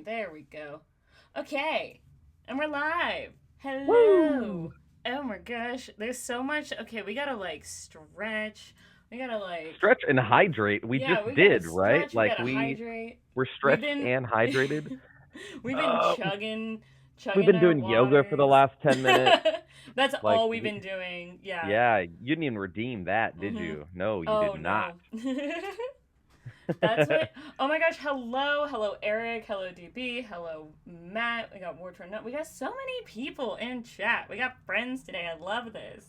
There we go. Okay, and we're live. Woo! Hello. Oh my gosh, there's so much. Okay, we gotta like stretch. We gotta like, Stretch and hydrate. We yeah, just we gotta did, right? stretch. We Like gotta we hydrate. were We've stretched been, and hydrated. we've been Uh, we've chugging been our doing yoga for the waters. last 10 minutes. That's Like, all we've been doing. Yeah. yeah, you didn't even redeem that, did Mhm. you? No, you did Oh not. no. That's what. Oh my gosh! Hello, hello, Eric. Hello, DB. Hello, Matt. We got War Torn. We got so many people in chat. We got friends today. I love this.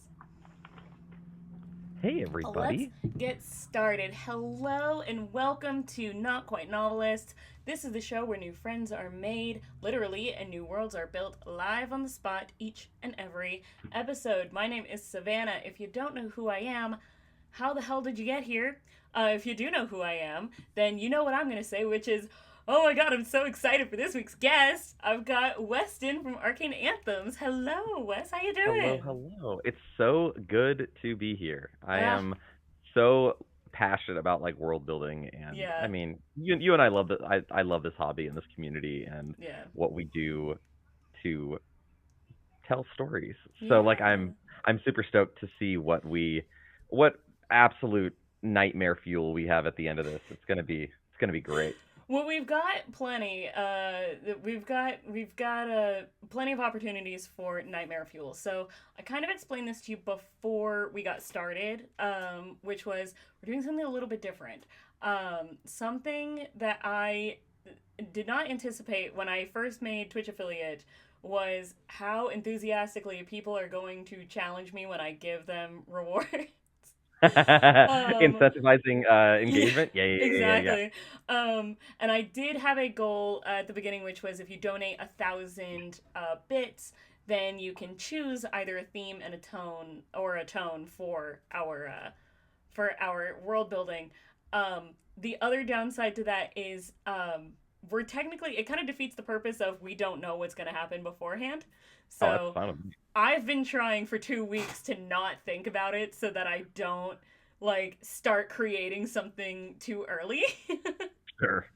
Hey, Let's everybody. get started. Hello and welcome to Not Quite Novelist. This is the show where new friends are made, literally, and new worlds are built live on the spot each and every episode. My name is Savannah. If you don't know who I am, how the hell did you get here? If you do know who I am, then you know what I'm going to say, which is, oh my god, I'm so excited for this week's guest. I've got Weston from Arcane Anthems. Hello, Wes. How you Hello, doing? hello. It's so good to be here. I Ah, am so passionate about like world building, and I yeah, mean, you and I love that. I love this hobby and this community and yeah, what we do to tell stories. So like yeah. I'm super stoked to see what absolute nightmare fuel we have at the end of this. It's gonna be great. Well, we've got plenty. We've got plenty of opportunities for nightmare fuel. So I kind of explained this to you before we got started, which was we're doing something a little bit different. Something that I did not anticipate when I first made Twitch affiliate was how enthusiastically people are going to challenge me when I give them rewards. um, Incentivizing yeah, engagement. Yeah, yeah, yeah, yeah, yeah. exactly. And I did have a goal at the beginning, which was if you donate 1,000 bits, then you can choose either a theme and a tone, or a tone for our world building. The other downside to that is we're technically, it kind of defeats the purpose of we don't know what's going to happen beforehand. Oh, that's So fun. I've been trying for 2 weeks to not think about it so that I don't like start creating something too early. Sure.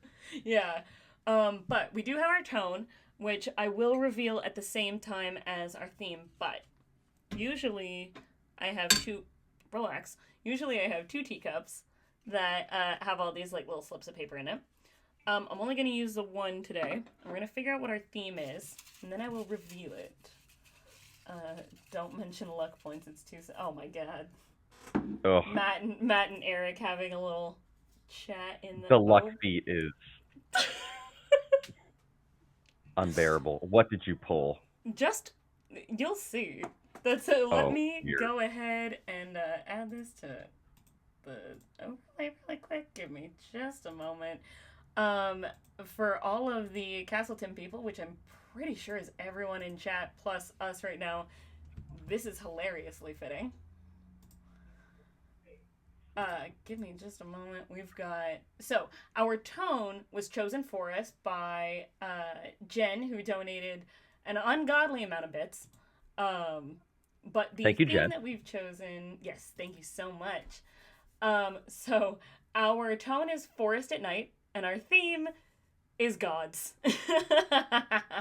Yeah. But we do have our tone, which I will reveal at the same time as our theme. But usually I have two, relax. Usually I have two teacups that have all these like little slips of paper in it. I'm only going to use the one today. We're going to figure out what our theme is, and then I will review it. Don't mention luck points. It's too. Oh my god. Oh, Matt and Eric having a little chat in the. the luck Oh. feat is unbearable. What did you pull? Just you'll see. That's it. Let Oh, me dear. go ahead and add this to the overlay really quick. Give me just a moment. Um, for all of the Castleton people, which I'm pretty sure is everyone in chat plus us right now, this is hilariously fitting. Give me just a moment. We've got so our tone was chosen for us by Jen, who donated an ungodly amount of bits. Um, but the Thank you, theme Jen. that we've chosen, yes, thank you so much. So our tone is Forest at Night, and our theme is gods.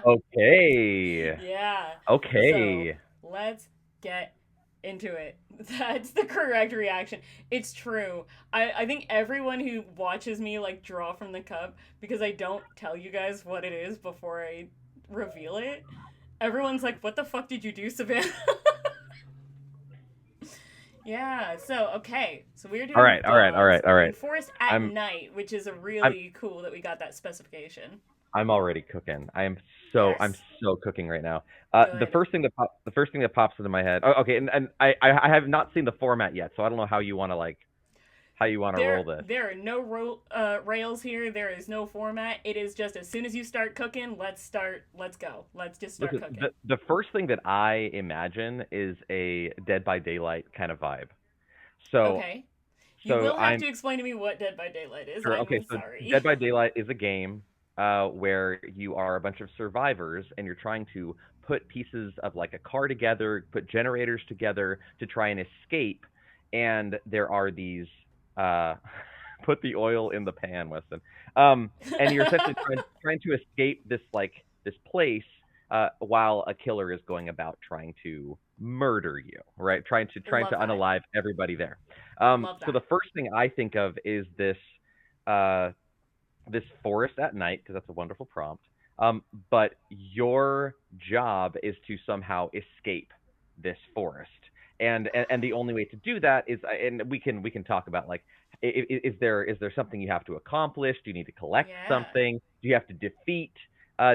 Okay. Yeah. So Okay. let's get into it. That's the correct reaction. It's true. I think everyone who watches me like draw from the cup, because I don't tell you guys what it is before I reveal it, everyone's like, "What the fuck did you do, Savannah?" Yeah. So okay. So we're All doing right, all right, all gods right, all in right. forest at I'm night, which is a I'm really cool that we got that specification. I'm already cooking. I'm Yes. so cooking right now. Good. The first thing that pops into my head. Oh, okay, and I have not seen the format yet, so I don't know how you want to roll this. There are no rails here. There is no format. It is just as soon as you start cooking, let's start. Let's go. Let's just start Listen, cooking. the first thing that I imagine is a Dead by Daylight kind of vibe. So Okay. You so will have I'm to explain to me what Dead by Daylight is. sure. Okay, I'm so Dead sorry. by Daylight is a game where you are a bunch of survivors and you're trying to put pieces of like a car together, put generators together to try and escape. And there are these uh, put the oil in the pan, Weston. And you're essentially trying to escape this place while a killer is going about trying to murder you, right? Trying to Love that. unalive everybody there. Love So the that. first thing I think of is uh, this forest at night because that's a wonderful prompt. But your job is to somehow escape this forest, and the only way to do that is, and we can talk about like, is there something you have to accomplish? Do you need to collect Yeah. something? Do you have to defeat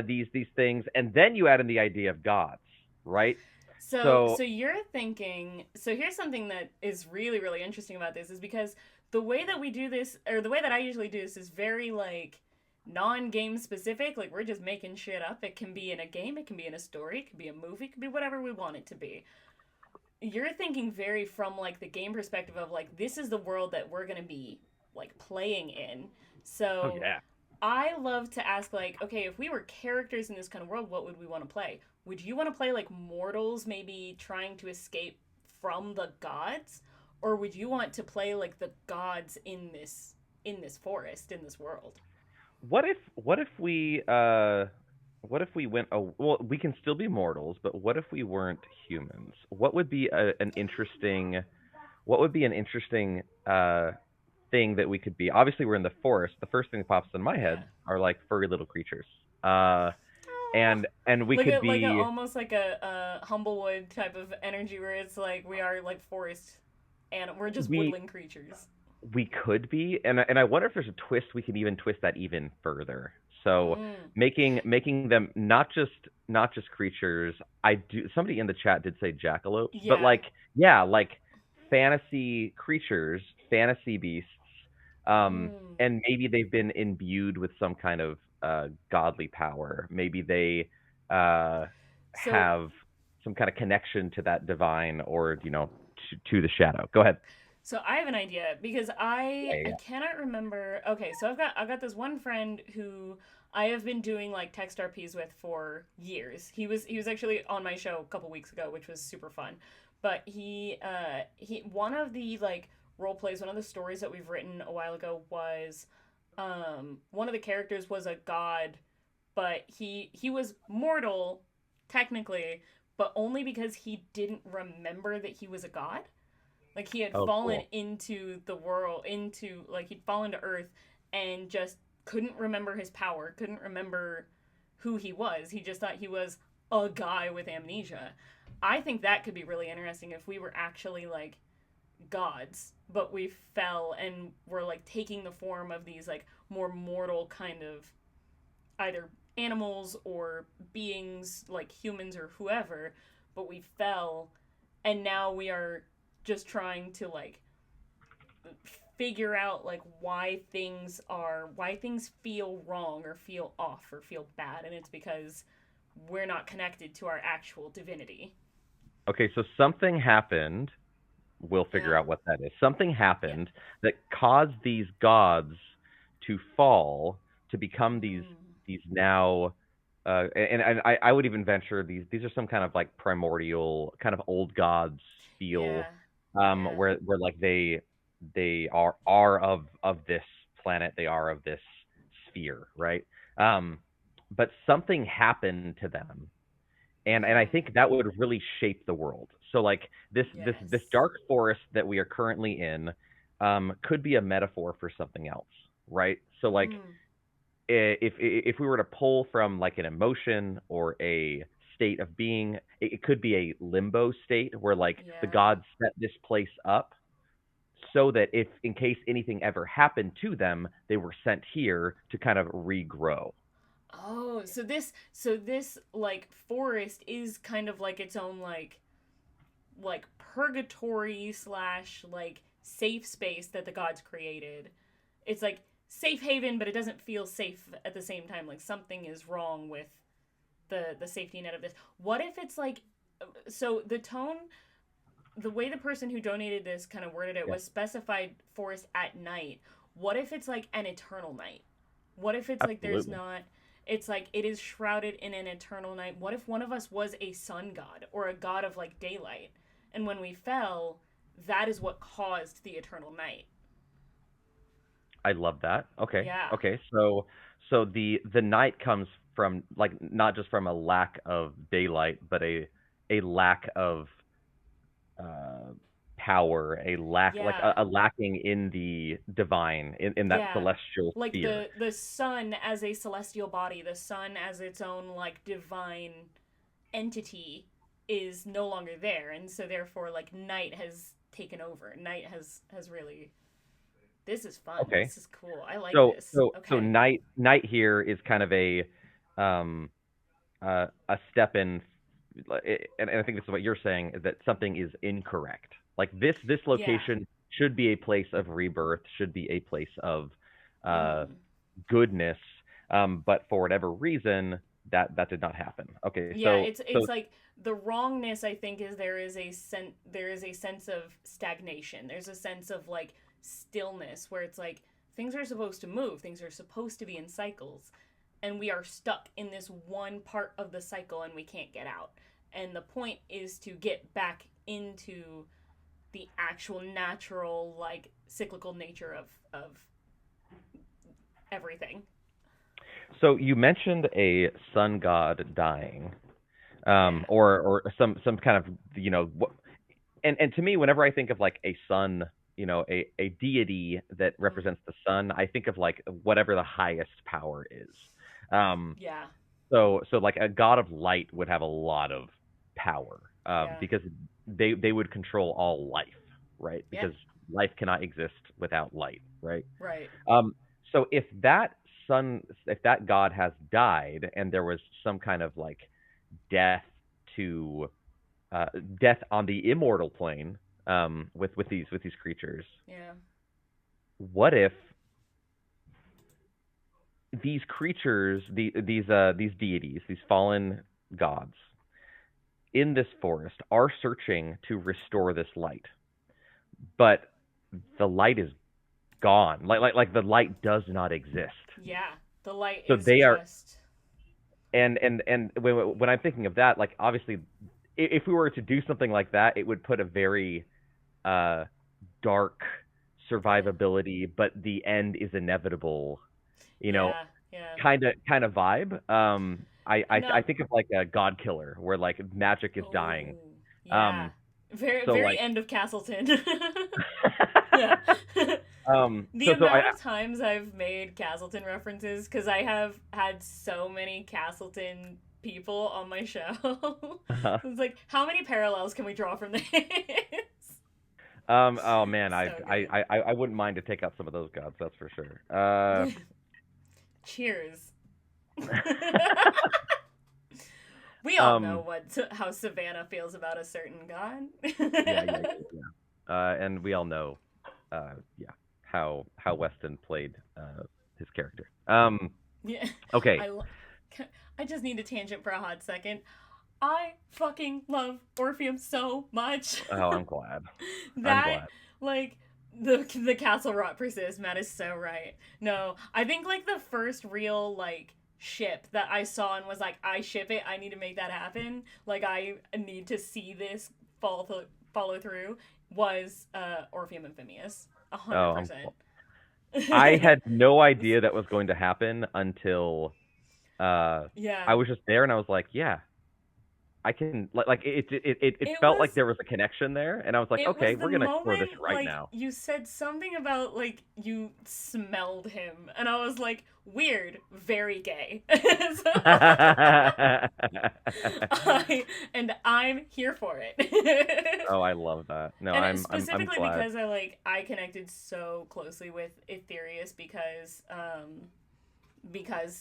these things? And then you add in the idea of gods, right? So So you're thinking. So here's something that is really really interesting about this is because the way that we do this, or the way that I usually do this, is very like non-game specific. Like we're just making shit up. It can be in a game. It can be in a story. It can be a movie. It can be whatever we want it to be. You're thinking very from like the game perspective of like this is the world that we're gonna be like playing in. oh So yeah. I love to ask like, okay, if we were characters in this kind of world, what would we want to play? Would you want to play like mortals, maybe trying to escape from the gods, or would you want to play like the gods in this forest in this world? What if we went? Oh, well, we can still be mortals, but what if we weren't humans? What would be an interesting? What would be an interesting thing that we could be? Obviously, we're in the forest. The first thing that pops in my Yeah. head are like furry little creatures. Uh, Oh, and we could like a be almost like a Humblewood type of energy where it's like we are like forest and we're just we woodland creatures. we could be, and I wonder if there's a twist we can even twist that even further. So Mm, making them not just creatures. I do. Somebody in the chat did say jackalopes, but yeah. like yeah, like fantasy creatures, fantasy beasts, Mm. and maybe they've been imbued with some kind of godly power. Maybe they So have some kind of connection to that divine, or to the shadow. Go ahead. So I have an idea because I Yeah, cannot remember. Okay, so I've got this one friend who I have been doing like text RPs with for years. He was actually on my show a couple weeks ago, which was super fun. But he one of the like role plays, one of the stories that we've written a while ago was one of the characters was a god, but he was mortal technically, but only because he didn't remember that he was a god. Like he had oh, fallen cool. into the world, into like he'd fallen to Earth and just couldn't remember his power, couldn't remember who he was. He just thought he was a guy with amnesia. I think that could be really interesting if we were actually like gods, but we fell and were like taking the form of these like more mortal kind of either animals or beings like humans or whoever, but we fell and now we are just trying to like figure out like why things feel wrong or feel off or feel bad, and it's because we're not connected to our actual divinity. Okay, so something happened. We'll figure Yeah. out what that is. Something Yeah. happened that caused these gods to fall, to become Mm. these now and I would even venture these are some kind of like primordial kind of old gods feel, Yeah. Yeah. where like they are of this planet, they are of this sphere, right? um but something happened to them, and I think that would really shape the world. So like this Yes. dark forest that we are currently in could be a metaphor for something else, right? So like Mm, if we were to pull from like an emotion or a state of being, it could be a limbo state where like the yeah. gods set this place up so that if in case anything ever happened to them, they were sent here to kind of regrow. Oh, so this like forest is kind of like its own like purgatory slash like safe space that the gods created. It's like safe haven, but it doesn't feel safe at the same time. Like something is wrong with the safety net of this. What if it's like so the tone the way the person who donated this kind of worded it Yeah, was specified forest at night. What if it's like an eternal night? What if it's like there's absolutely. not it's like it is shrouded in an eternal night. What if one of us was a sun god or a god of like daylight? And when we fell, that is what caused the eternal night. I love that. Okay. Yeah. Okay. So the night comes from like not just from a lack of daylight, but a lack of uh power, a lack like Yeah. a lacking in the divine in that Yeah. celestial Like sphere. the sun as a celestial body, the sun as its own like divine entity is no longer there, and so therefore like night has taken over. Night has really this is fun. Okay. This is cool. I like So this. so so Okay. night here is kind of um a step in, and I think this is what you're saying, is that something is incorrect. Like this Yeah. location should be a place of rebirth, should be a place of uh, Mm. goodness, but for whatever reason, that did not happen. Okay, Yeah, so it's like the wrongness I think is there is a sense of stagnation. There's a sense of like stillness where it's like things are supposed to move, things are supposed to be in cycles, and we are stuck in this one part of the cycle and we can't get out. And the point is to get back into the actual natural like cyclical nature of everything. so you mentioned a sun god dying, Yeah. or some kind of and to me, whenever I think of like a sun, a deity that Mm. represents the sun, I think of like whatever the highest power is. Um, Yeah. so like a god of light would have a lot of power, Yeah. because they would control all life, right? Yeah. Because life cannot exist without light, right? Right. Um, so if that god has died and there was some kind of like death to uh, death on the immortal plane, with these creatures. Yeah. What if these creatures, these deities, these fallen gods in this forest are searching to restore this light, but the light is gone. Like the light does not exist. Yeah. The light So is they are, just and when I'm thinking of that, like obviously, if we were to do something like that, it would put a very uh, dark yeah. survivability, but the end is inevitable, you know, Yeah. Yeah. kind of vibe. I No. think of like a God Killer where like magic is dying. Oh. Yeah. Um, Very so very like, end of Castleton. Yeah. The so I amount of times I've made Castleton references because I have had so many Castleton people on my show. It's like, how many parallels can we draw from this? oh man, So good. I wouldn't mind to take out some of those gods, that's for sure. Cheers. We all know Um, what how Savannah feels about a certain god. and we all know, yeah, how Weston played his character. Yeah, Okay. I I just need a tangent for a hot second. I fucking love Orpheum so much. Oh, I'm glad. I'm That glad. like the castle rot persists. Matt is so right. No, I think like the first real like ship that I saw and was like, I ship it. I need to make that happen. Like I need to see this follow through. Was Orpheum and Phineas, a hundred Oh, percent. I had no idea that was going to happen until uh, Yeah. I was just there and I was like, yeah, I can like it It felt like was there was a connection there, and I was like, it okay, was the we're gonna explore this moment right like now. you said something about like you smelled him, and I was like, weird, very gay. So and I'm here for it. Oh, I love that. No, And it's I'm specifically glad. because I connected so closely with Ethereus because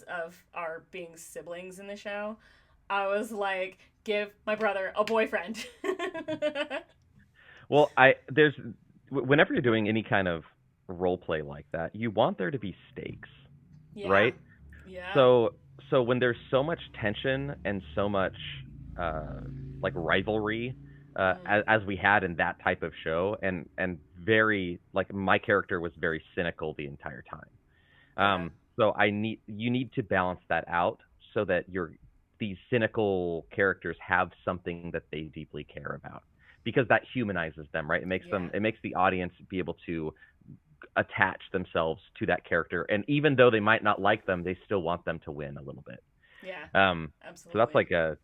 of our being siblings in the show. I was like, give my brother a boyfriend. Well, there's whenever you're doing any kind of role play like that, you want there to be stakes, Yeah. right? Yeah. So when there's so much tension and so much uh like rivalry Mm, as we had in that type of show, and very like my character was very cynical the entire time. yeah. So you need to balance that out so that these cynical characters have something that they deeply care about, because that humanizes them, right? Yeah. It makes the audience be able to attach themselves to that character, and even though they might not like them, they still want them to win a little bit. Yeah. Um, so that's Absolutely. like a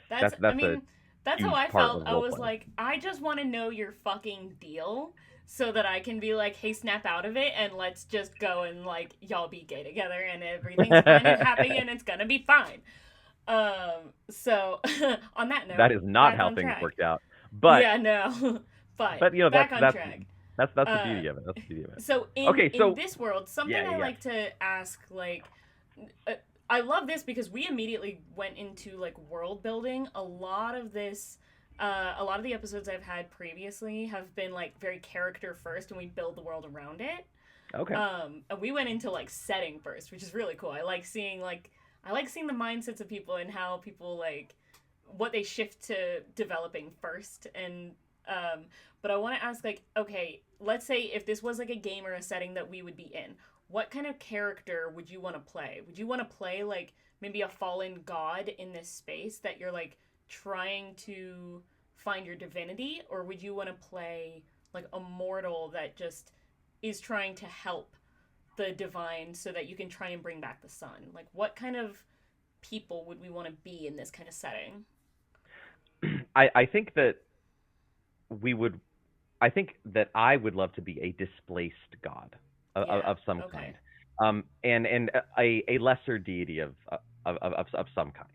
I that's a mean, that's how huge I part felt. of I role was play. like, I just want to know your fucking deal so that I can be like, hey, snap out of it and let's just go and like y'all be gay together and everything's fine and happy and it's gonna be fine. So on that That note, is not back how on things track. worked out, but Yeah, no. But but you know back on track. that's the Uh beauty of it. That's the beauty of it. so in Okay, in so this world, something yeah, I yeah, like to ask like uh, I love this because we immediately went into like world building. A lot of the episodes I've had previously have been like very character first, and we build the world around it. yeah. Okay. And we went into like setting first, which is really cool. I like seeing the mindsets of people and how people like what they shift to developing first. And but I want to ask like, okay, let's say if this was like a game or a setting that we would be in, what kind of character would you want to play? Would you want to play like maybe a fallen god in this space that you're like trying to find your divinity, or would you want to play like a mortal that just is trying to help the divine so that you can try and bring back the sun? Like, what kind of people would we want to be in this kind of setting? I think that we would I think that I would love to be a displaced god Yeah. of some kind, Okay. and a lesser deity of some kind.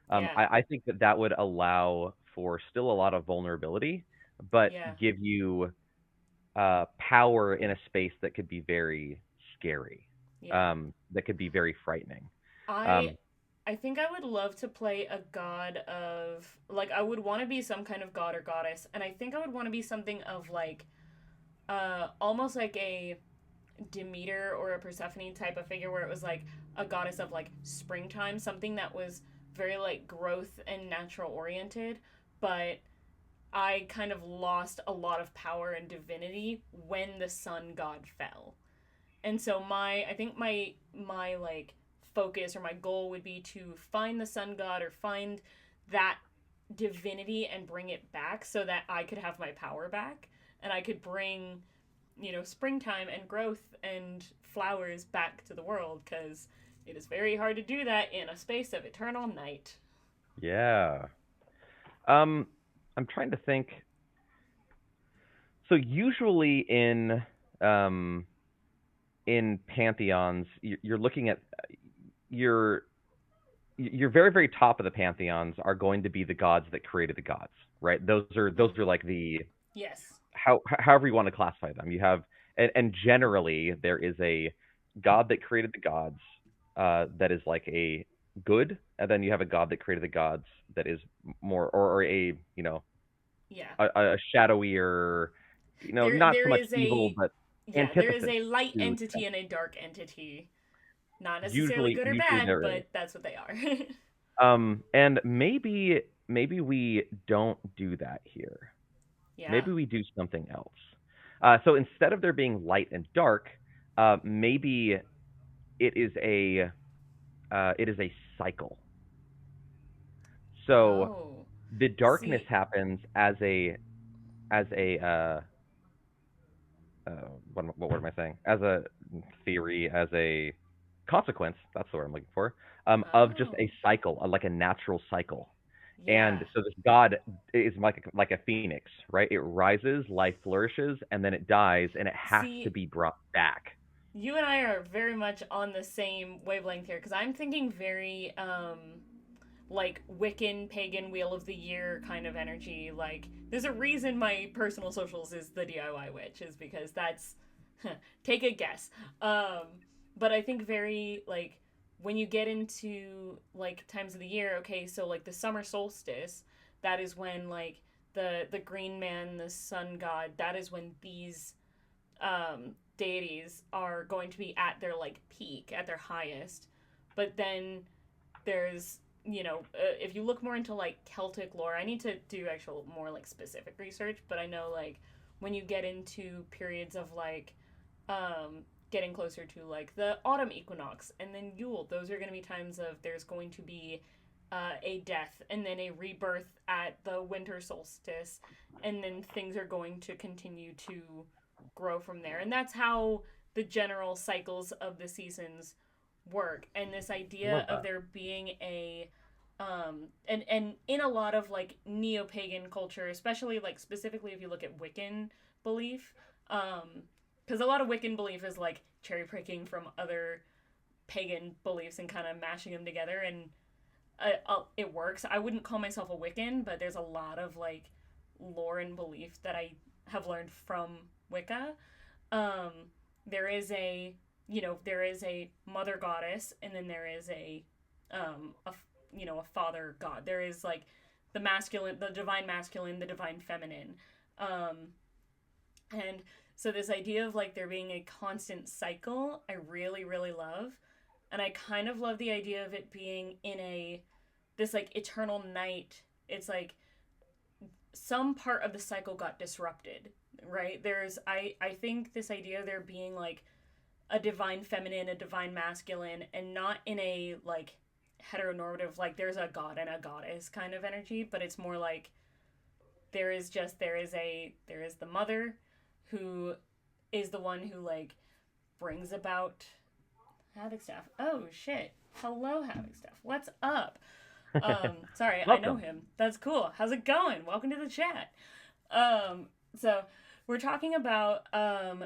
Yeah. I think that that would allow for still a lot of vulnerability, but Yeah. give you power in a space that could be very scary, Yeah. that could be very frightening. I Um, I think I would love to play a god of like I would want to be some kind of god or goddess, and I think I would want to be something of like almost like a Demeter or a Persephone type of figure where it was like a goddess of like springtime, something that was very like growth and natural oriented, but I kind of lost a lot of power and divinity when the sun god fell. And so I think my like focus or my goal would be to find the sun god or find that divinity and bring it back so that I could have my power back and I could bring springtime and growth and flowers back to the world because it is very hard to do that in a space of eternal night. yeah. Um, I'm trying to think. So usually um, in pantheons, you're looking at your your very very top of the pantheons are going to be the gods that created the gods, right? Those Mm. are like the Yes. however you want to classify them. You have and generally there is a god that created the gods that is like a good, and then you have a god that created the gods that is more or a Yeah. a shadowier, not There so much is evil a but yeah, there is antithesis a light to that. entity and a dark entity. Not necessarily Usually good or usually bad, there is. but that's what they are. And maybe we don't do that here. Yeah. Maybe we do something else. So instead of there being light and dark, maybe it is a cycle. So Oh. the darkness See. happens as a what word am I saying? As a theory, as a consequence. That's the word I'm looking for. Of just Oh. a cycle, like a natural cycle. Yeah. And so this god is like a phoenix, right? It rises, life flourishes, and then it dies, and it has to See, be brought back. you and I are very much on the same wavelength here because I'm thinking very like Wiccan pagan wheel of the year kind of energy. Like there's a reason my personal socials is the DIY witch is because that's take a guess. Um but I think very like when you get into like times of the year, okay, so like the summer solstice, that is when like the green man, the sun god, that is when these deities are going to be at their like peak, at their highest. But then there's if you look more into like Celtic lore, I need to do actual more like specific research, but I know like when you get into periods of like getting closer to like the autumn equinox and then Yule, those are going to be times of there's going to be a death and then a rebirth at the winter solstice, and then things are going to continue to grow from there. And that's how the general cycles of the seasons work. And this I idea love of that. there being a and in a lot of like neo-pagan culture, especially like specifically if you look at Wiccan belief, because a lot of Wiccan belief is like cherry picking from other pagan beliefs and kind of mashing them together, and it works. I wouldn't call myself a Wiccan, but there's a lot of like lore and belief that I have learned from Wicca. Um, there is there is a mother goddess, and then there is a a father god. There is like the masculine, the divine masculine, the divine feminine, um, and so this idea of like there being a constant cycle, I really really love, and I kind of love the idea of it being in a this like eternal night. It's like some part of the cycle got disrupted, right? I think this idea of there being like a divine feminine, a divine masculine, and not in a like heteronormative like there's a god and a goddess kind of energy, but it's more like there is the mother who is the one who like brings about havoc staff. Oh shit. Hello, havoc staff. What's up? Sorry, I know Welcome. him. That's cool. How's it going? Welcome to the chat. So we're talking about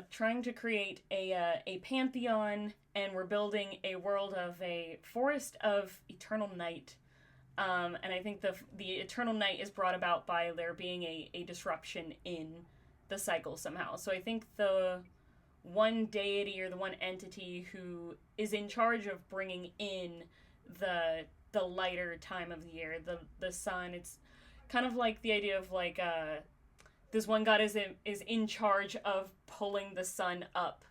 trying to create a pantheon, and we're building a world of a forest of eternal night. And I think the eternal night is brought about by there being a disruption in the cycle somehow. So I think the one deity or the one entity who is in charge of bringing in the lighter time of the year, the sun. It's kind of like the idea of like this one god is in charge of pulling the sun up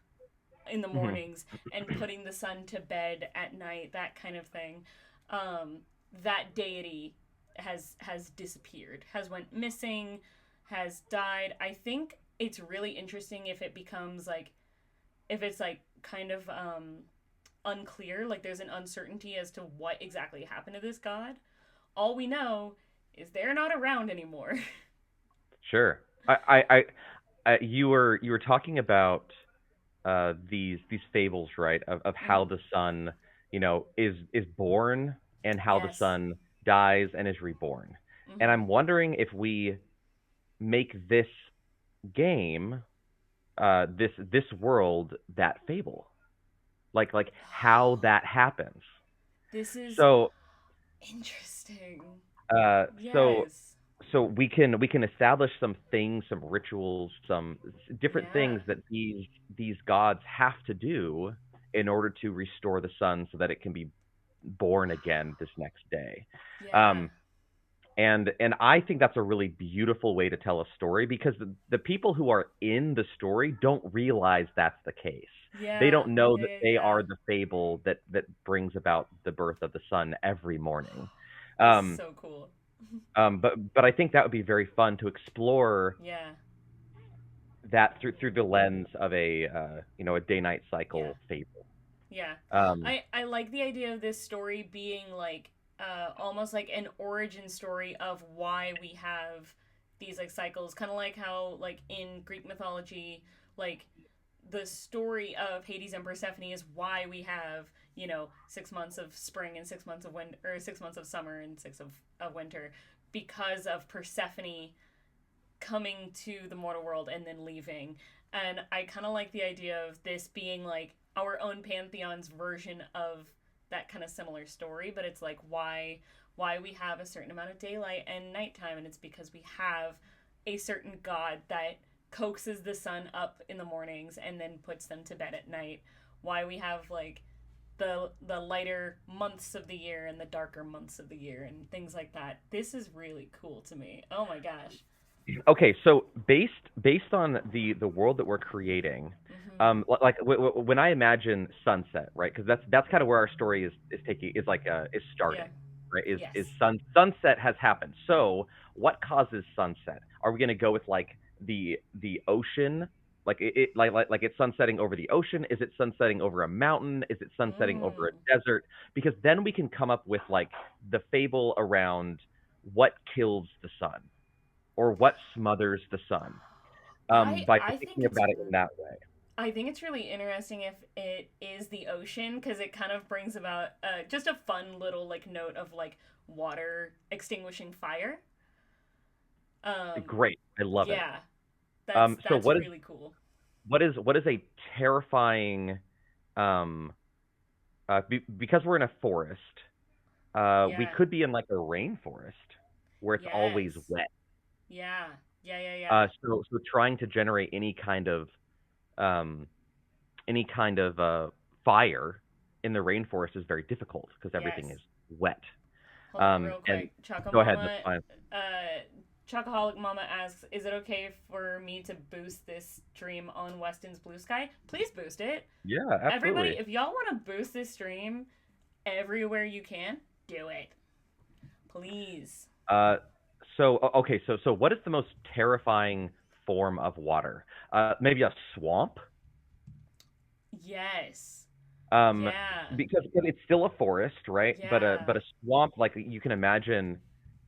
in the Hmm. mornings and putting the sun to bed at night, that kind of thing. Um, that deity has disappeared, has went missing, has died. I think it's really interesting if it becomes like if it's like kind of unclear, like there's an uncertainty as to what exactly happened to this god. All we know is they're not around anymore. Sure. You were talking about these fables, right? Of how Mm-hmm. the sun, is born and how the Yes. sun dies and is reborn. And Mm-hmm. I'm wondering if we make this game, this world, that fable, like how that happens. This is So, interesting. uh, so Yes. so we can establish some things, some rituals, some different Yeah. things that these gods have to do in order to restore the sun so that it can be born again this next day. Yeah. Um, and I think that's a really beautiful way to tell a story because the people who are in the story don't realize that's the case. They Yeah. don't know Yeah. that Yeah. they Yeah. are the fable that brings about the birth of the sun every morning. This is Um, so cool. but I think that would be very fun to explore Yeah. that through the lens of a day night Yeah. cycle fable. Yeah. Um, I like the idea of this story being like almost like an origin story of why we have these like cycles, kind of like how like in Greek mythology, like the story of Hades and Persephone is why we have 6 months of spring and 6 months of winter, or 6 months of summer and of winter, because of Persephone coming to the mortal world and then leaving. And I kind of like the idea of this being like our own pantheon's version of that kind of similar story, but it's like why we have a certain amount of daylight and nighttime, and it's because we have a certain god that coaxes the sun up in the mornings and then puts them to bed at night. Why we have like the lighter months of the year and the darker months of the year and things like that. This is really cool to me. Oh my gosh. Okay, so based on the world that we're creating, like when I imagine sunset, right? Because that's kind of where our story is taking is like is starting, Yeah. right? Is Yes. sunset has happened. So what causes sunset? Are we going to go with like the ocean? Like like it's sunsetting over the ocean? Is it sunsetting over a mountain? Is it sunsetting over a Mm. desert? Because then we can come up with like the fable around what kills the sun or what smothers the sun, by I think thinking it's about it in that way. I think it's really interesting if it is the ocean, because it kind of brings about just a fun little like note of like water extinguishing fire. Um, Great, I love it. yeah, that's So that's really cool. what is a terrifying, um, because we're in a forest, we Yeah. could be in like a rainforest where it's always Yes. wet. Yeah. Yeah. Yeah. Yeah. So trying to generate um, any kind of fire in the rainforest is very difficult because everything Yes. is wet. Hold on, real And quick. Choco go ahead, that's Mama, fine. uh, Chocoholic Mama asks, "Is it okay for me to boost this stream on Weston's Blue Sky? Please boost it. Yeah, Everybody, absolutely. if y'all want to boost this stream everywhere you can, do it, please." Uh, okay, so what is the most terrifying form of water? Maybe a swamp. Yes. Um, Yeah. because it's still a forest, right? But Yeah. a swamp, like you can imagine,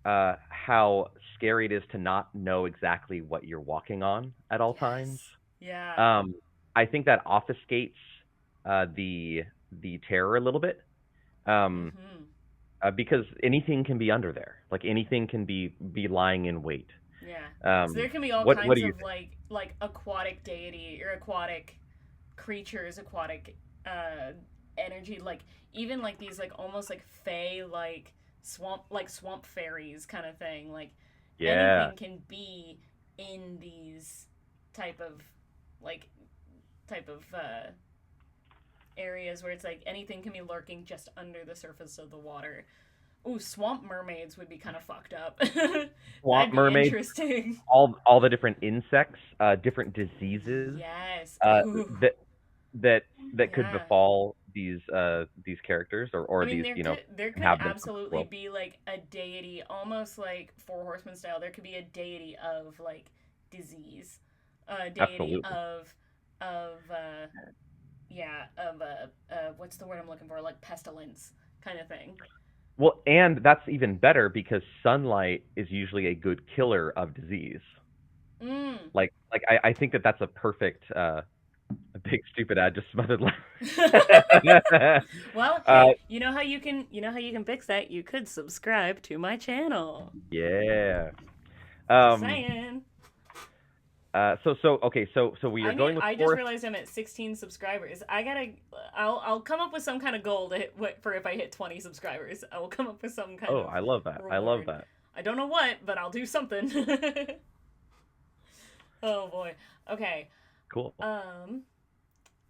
how scary it is to not know exactly what you're walking on at all times. Yes. Yeah. Um, I think that obfuscates the terror a little bit. Um, Mm-hmm. because anything can be under there. Like anything can be lying in wait. Yeah. So there can be all What kinds do you of think? like aquatic deity or aquatic creatures, aquatic uh energy, like even like these like almost like fey like swamp fairies kind of thing. Like Yeah, anything can be in these type of like type of areas where it's like anything can be lurking just under the surface of the water. Ooh, swamp mermaids would be kind of fucked up. swamp That'd be mermaids, interesting. all the different insects, different diseases, Yes. uh, Ooh. that that that could Yeah. befall these characters I or mean, these there could inhabitants of this absolutely world. be like a deity, almost like Four Horsemen style. There could be a deity of like disease, a deity Absolutely. of yeah, of what's the word I'm looking for? Like pestilence kind of thing. Well, and that's even better because sunlight is usually a good killer of disease. Mm. I think that that's a perfect a big stupid ad just smothered laugh. Well, uh, hey, you know how you can fix that? You could subscribe to my channel. yeah. Just Um. saying. Okay. So we are I need. going with I just forest. realized I'm at 16 subscribers. I gotta. I'll come up with some kind of goal to hit for if I hit 20 subscribers. I will come up with some kind Oh, of I love that. I love reward. that. I don't know what, but I'll do something. Oh boy. Okay. Cool. Um.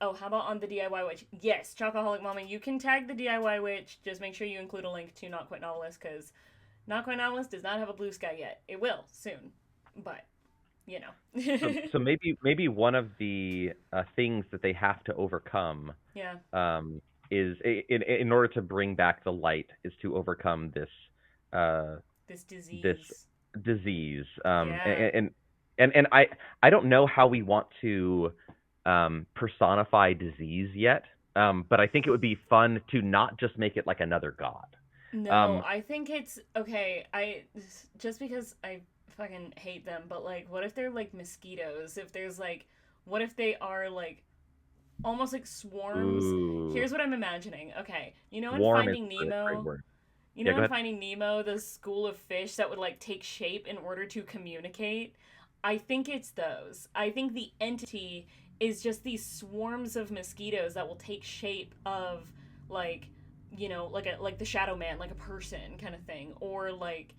Oh, how about on the DIY witch? Yes, Chocoholic Mommy, you can tag the DIY witch. Just make sure you include a link to Not Quite Novelist, because Not Quite Novelist does not have a blue sky yet. It will soon, but you know. So maybe one of the things that they have to overcome, Yeah. um, is in order to bring back the light is to overcome uh, This this disease. disease. Yeah. And I don't know how we want to personify disease yet. But I think it would be fun to not just make it like another god. No, Um, I think it's okay. Just because I fucking hate them, but like, what if they're like mosquitoes? If there's like, what if they are like almost like swarms. Ooh, Here's what I'm imagining. Okay, you know in swarm is Finding a great Nemo, word. you Yeah, know go in ahead. Finding Nemo, the school of fish that would like take shape in order to communicate. I think it's those. I think the entity is just these swarms of mosquitoes that will take shape of like like the shadow man, like a person kind of thing, or like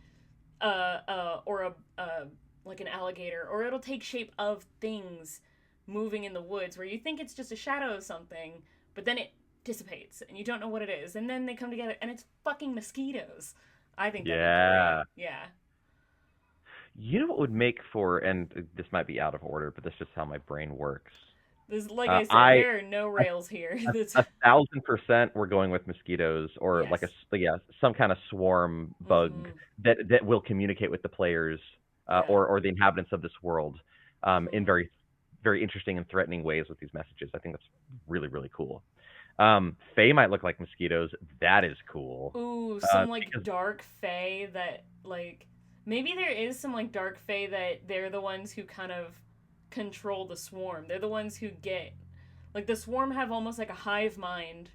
or a like an alligator, or it'll take shape of things moving in the woods where you think it's just a shadow of something, but then it dissipates and you don't know what it is, and then they come together and it's fucking mosquitoes. I think that'd be great. Yeah. Yeah. You know what would make for, and this might be out of order, but that's just how my brain works. This, like Uh, I said, I there are no a, rails here. a, That's 1,000% we're going with mosquitoes or like yes. yeah, some kind of swarm bug Mm-hmm. that will communicate with the players Yeah. or the inhabitants of this world in Mm-hmm. very interesting and threatening ways with these messages. I think that's really cool. Fae might look like mosquitoes. That is cool. Ooh, some like Because dark fae that like maybe there is some like dark fae that they're the ones who kind of control the swarm. They're the ones who get like the swarm have almost like a hive mind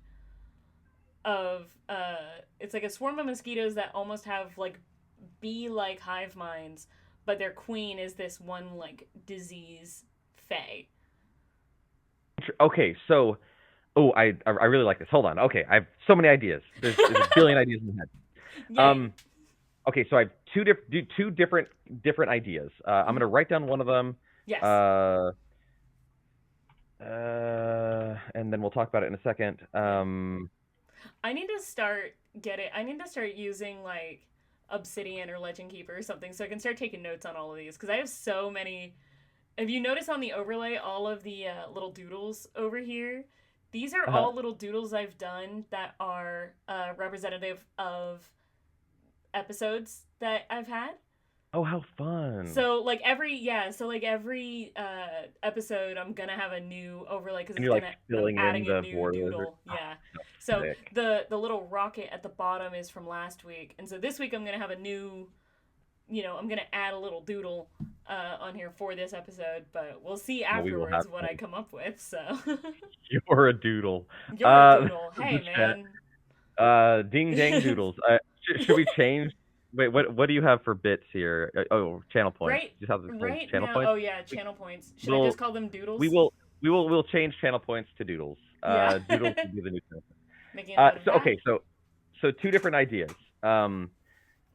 of it's like a swarm of mosquitoes that almost have like bee like hive minds, but their queen is this one like disease fae. okay, so oh, I really like this. Hold on. Okay, I have so many ideas. There's a billion ideas in my head. Yay. Um, okay, so I have two different ideas. I'm Mm-hmm. gonna write down one of them, Yes. uh, and then we'll talk about it in a second. Yeah. I need to start I need to start using like Obsidian or Legend Keeper or something so I can start taking notes on all of these because I have so many. If you notice on the overlay, all of the little doodles over here, these are Uh, all little doodles I've done that are representative of episodes that I've had. oh, how fun! So like every yeah, so like every episode, I'm gonna have a new overlay because And it's you're like gonna I'm filling in adding a the new borders. doodle. Oh, Yeah. so So sick. the little rocket at the bottom is from last week, and so this week I'm gonna have a new, I'm gonna add a little doodle on here for this episode, but we'll see Well, we will have afterwards what I fun. come up with. So You're a doodle. you're a Uh, doodle. the Hey chat. man. Ding dang doodles. Should we change? Wait, what do you have for bits here? Oh, channel points. right Just have the full right channel now. points. Oh yeah, We, channel points. Should I we'll just call them we doodles? will we'll change channel points to doodles. Yeah. Doodles will be the new channel. Making a note of So that. okay, so two different ideas.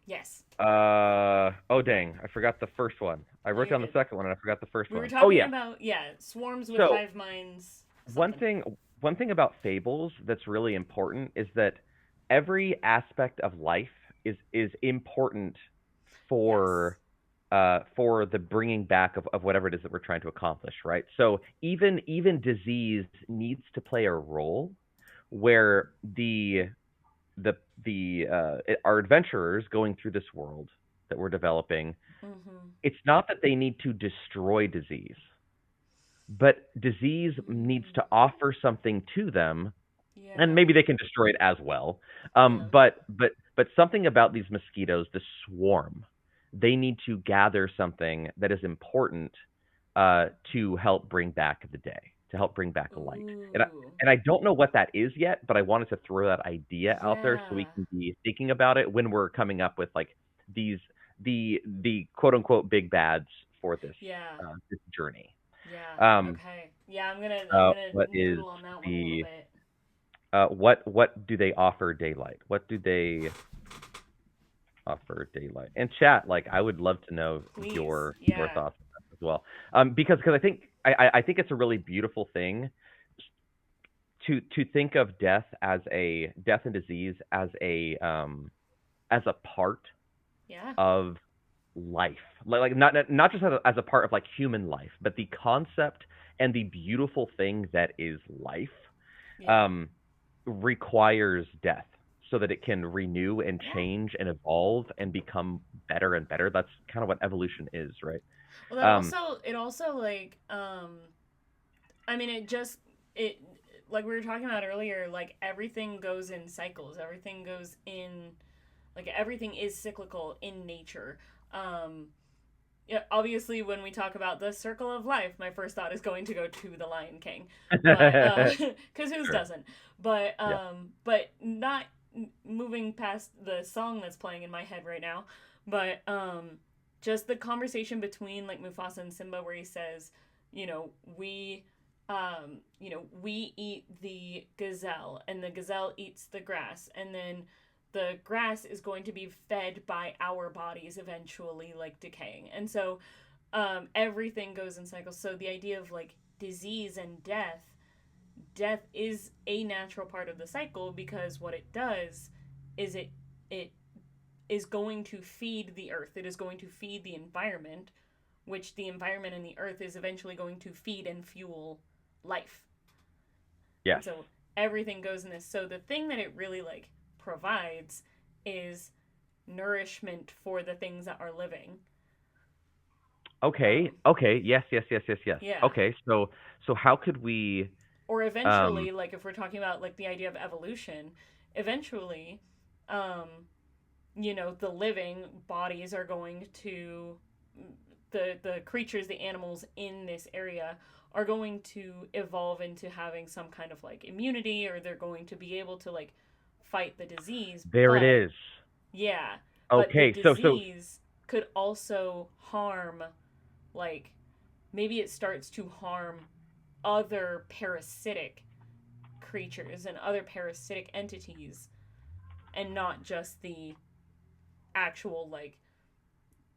Yes. Oh dang, I forgot the first one. I No, wrote you're down the good. second one and I forgot the first We were one. Oh talking yeah. about swarms with So hive minds one something. thing one thing about fables that's really important is that every aspect of life is important Yes. for the bringing back of whatever it is that we're trying to accomplish, right? So even disease needs to play a role where the our adventurers going through this world that we're developing, Mhm. it's not that they need to destroy disease, but disease needs Mm. to offer something to them, and Yeah. maybe they can destroy it as well. Yeah. But something about these mosquitoes, the swarm, they need to gather something that is important to help bring back the day, to help bring back light. Ooh. And I don't know what that is yet, but I wanted to throw that idea out there so we Yeah. can be thinking about it when we're coming up with like these the quote unquote big bads for Yeah. this journey. Yeah. Um, Okay. Yeah, I'm gonna what is noodle on that one a little the bit. what do they offer daylight? What do they offer daylight? And chat, like I would love to know Please. your Yeah. thoughts on that as well. Because I think I think it's a really beautiful thing to think of death and disease as a part Yeah. of life, like not just as a part of like human life, but the concept and the beautiful thing that is life Yeah. um, requires death so that it can renew and Yeah. change and evolve and become better and better. That's kind of what evolution is, right? Well, Um, it also like I mean it like we were talking about earlier, like everything goes in cycles. Everything goes in like everything is cyclical in nature. Um yeah, obviously when we talk about the circle of life, my first thought is going to go to the Lion King, but because whose Sure. doesn't? But Yeah. not moving past the song that's playing in my head right now, but just the conversation between like Mufasa and Simba where he says, you know, we eat the gazelle and the gazelle eats the grass, and then the grass is going to be fed by our bodies eventually, like decaying. And so everything goes in cycles. So the idea of like disease and death is a natural part of the cycle, because what it does is it is going to feed the earth. It is going to feed the environment, which the environment and the earth is eventually going to feed and fuel life. And Yes. so everything goes in this. So the thing that it really like provides is nourishment for the things that are living. Okay. Um, Okay. Yes. Yes. Yes. Yes. Yes. yeah. Okay. So how could we? Or Um. eventually, like if we're talking about like the idea of evolution, eventually, um, the living bodies are going to the creatures, the animals in this area are going to evolve into having some kind of like immunity, or they're going to be able to like fight the disease. There it But is. yeah, but the Okay. So disease could also harm, like, maybe it starts to harm other parasitic creatures and other parasitic entities, and not just the actual like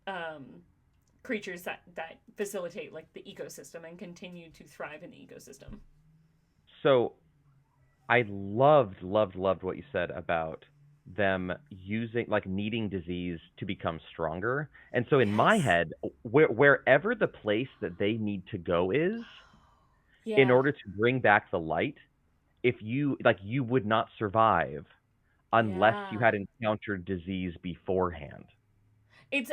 um creatures that facilitate like the ecosystem and continue to thrive in the ecosystem. so I loved what you said about them using like needing disease to become stronger. And so in my Yes. head, wherever the place that they need to go is in Yeah. order to bring back the light, if you like you would not survive unless you Yeah. had encountered disease beforehand.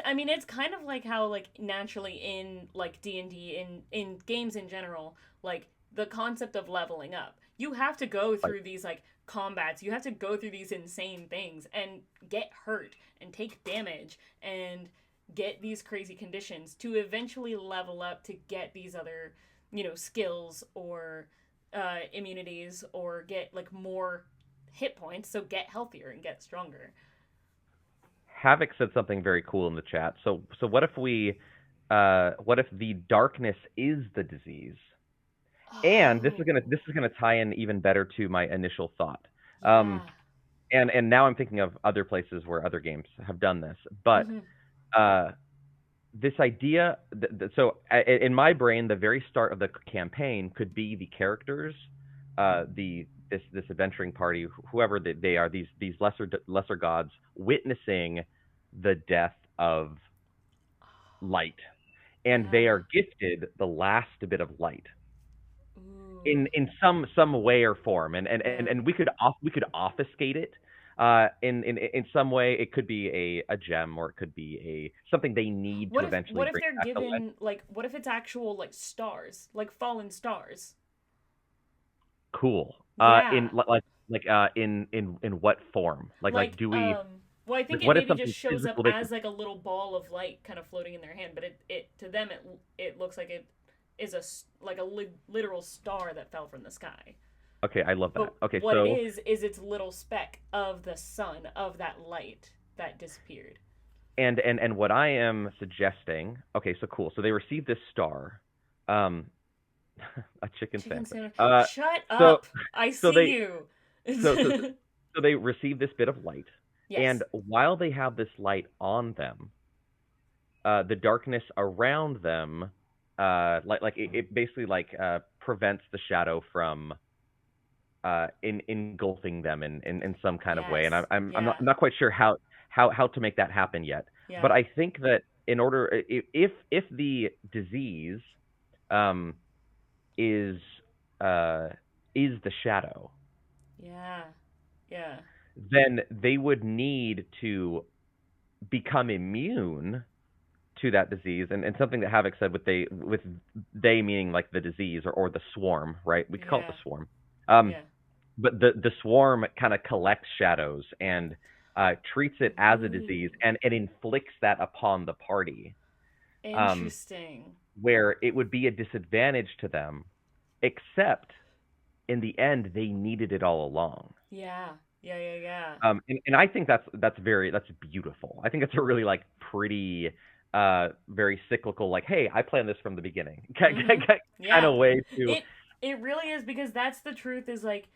I mean, it's kind of like how like naturally in like D&D, in games in general, like the concept of leveling up. You have to go Like through these like combats. You have to go through these insane things and get hurt and take damage and get these crazy conditions to eventually level up to get these other, skills or immunities, or get like more hit points, so get healthier and get stronger. Havoc said something very cool in the chat. So what if the darkness is the disease? And Oh, this is gonna tie in even better to my initial thought. Um, yeah. and now I'm thinking of other places where other games have done this, but Mm-hmm. uh, this idea. In my brain, the very start of the campaign could be the characters, the this adventuring party, whoever they are, these lesser gods witnessing the death of light, and they Yeah. are gifted the last bit of light Ooh. in some way or form, Yeah. and we could obfuscate it in some way. It could be a gem, or it could be a something they need to eventually What if bring they're back the light. given like what if it's actual like stars, like fallen stars? Cool. In Yeah. in what form? Like Like do we well, I think it what is maybe just something shows up physical they can? as like a little ball of light kind of floating in their hand, but it to them it looks like it is like a literal star that fell from the sky. Okay, I love that. But Okay, what it so is its little speck of the sun, of that light that disappeared. and what I am suggesting. Okay, so cool. So they receive this star, um, a chicken Chicken sandwich. sandwich. Shut So up. I so see they you. so so so they receive this bit of light, and Yes. while they have this light on them, the darkness around them, it basically prevents the shadow from engulfing them in some kind of way. And Yes. I'm Yeah. not quite sure how to make that happen yet. But Yeah. I think that in order, if the disease um, is uh, is the shadow, Yeah. Yeah. then they would need to become immune to that disease. And something that Havoc said with they meaning like the disease, or the swarm, right? We could call it the Yeah. swarm. Um, Yeah. but the swarm kind of collects shadows and treats it as a disease, Ooh. and inflicts that upon the party. Interesting. where it would be a disadvantage to them, except in the end they needed it all along. Yeah. Yeah, yeah, yeah. And I think that's beautiful. I think it's a really like pretty very cyclical, like, hey, I planned this from the beginning Mhm. kind Yeah. of way to. It really is, because that's the truth, is like,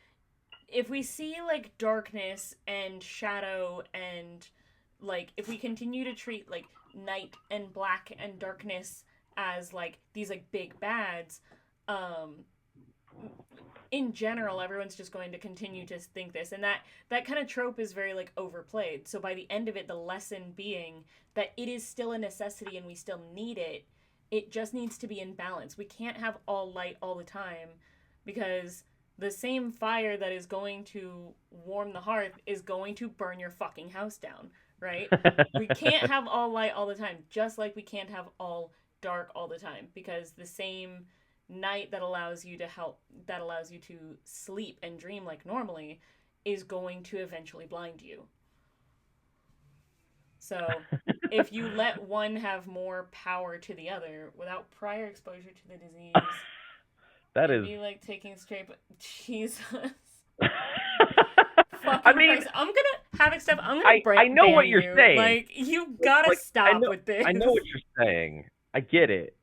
if we see like darkness and shadow, and like if we continue to treat like night and black and darkness as like these like big bads, um in general everyone's just going to continue to think this, and that kind of trope is very like overplayed. So by the end of it, the lesson being that it is still a necessity and we still need it. It just needs to be in balance. We can't have all light all the time, because the same fire that is going to warm the hearth is going to burn your fucking house down, right? We can't have all light all the time, just like we can't have all dark all the time, because the same night that allows you to sleep and dream like normally is going to eventually blind you. So if you let one have more power to the other without prior exposure to the disease, That it'd is. be like taking straight. Jesus. I Fucking mean, Christ. I'm gonna, Havoc Stuff, I'm gonna I know what ban you're you. saying. Like, you gotta Like stop with this. I know what you're saying. I get it.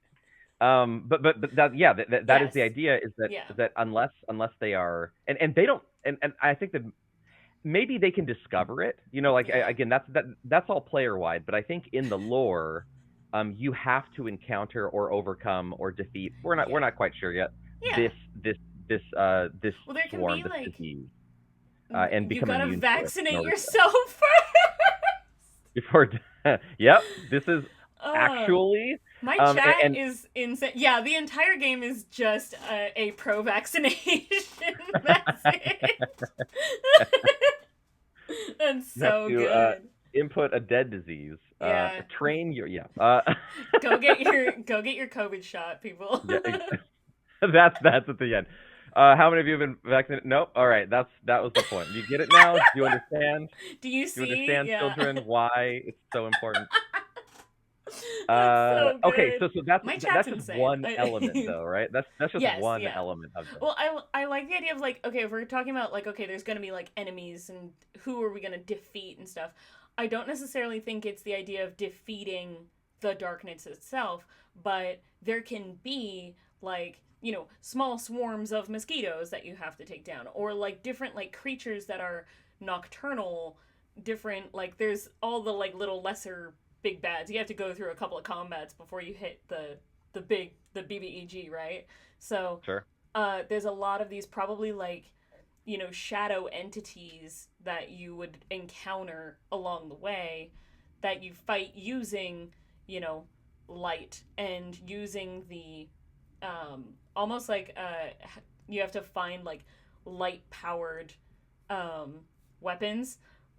But that, yeah, that is Yes. the idea, is Yeah. that unless they are, and they don't, and I think that maybe they can discover it. Like, Yeah. again, that's all player wide, but I think in the lore, you have to encounter or overcome or defeat. We're Yeah. not quite sure yet. Yeah. This this Well, there can swarm, be this like, disease, and you become gotta immune to it in vaccinate order to yourself first. before. Yep, this is Uh, actually my chat and is insane. Yeah, the entire game is just a pro vaccination. That's it. That's you have so to good. input a dead disease. Yeah, Train your yeah. go get your COVID shot, people. Yeah, that's at the end. How many of you have been vaccinated? Nope. All right, that was the point. You get it now? Do you understand? Do you Do you see? understand, Yeah. children, why it's so important? That's so Okay, good. so My chat's that's just insane. one element, though, right? That's just Yes, one yeah. element of this. Well, I like the idea of like, okay, if we're talking about like, okay, there's gonna be like enemies and who are we gonna defeat and stuff. I don't necessarily think it's the idea of defeating the darkness itself, but there can be like, small swarms of mosquitoes that you have to take down, or like different like creatures that are nocturnal, different, like there's all the like little lesser big bads. You have to go through a couple of combats before you hit the BBEG, right? So Sure. there's a lot of these probably like, shadow entities that you would encounter along the way, that you fight using, you know, light, and using the almost like you have to find like light powered um weapons,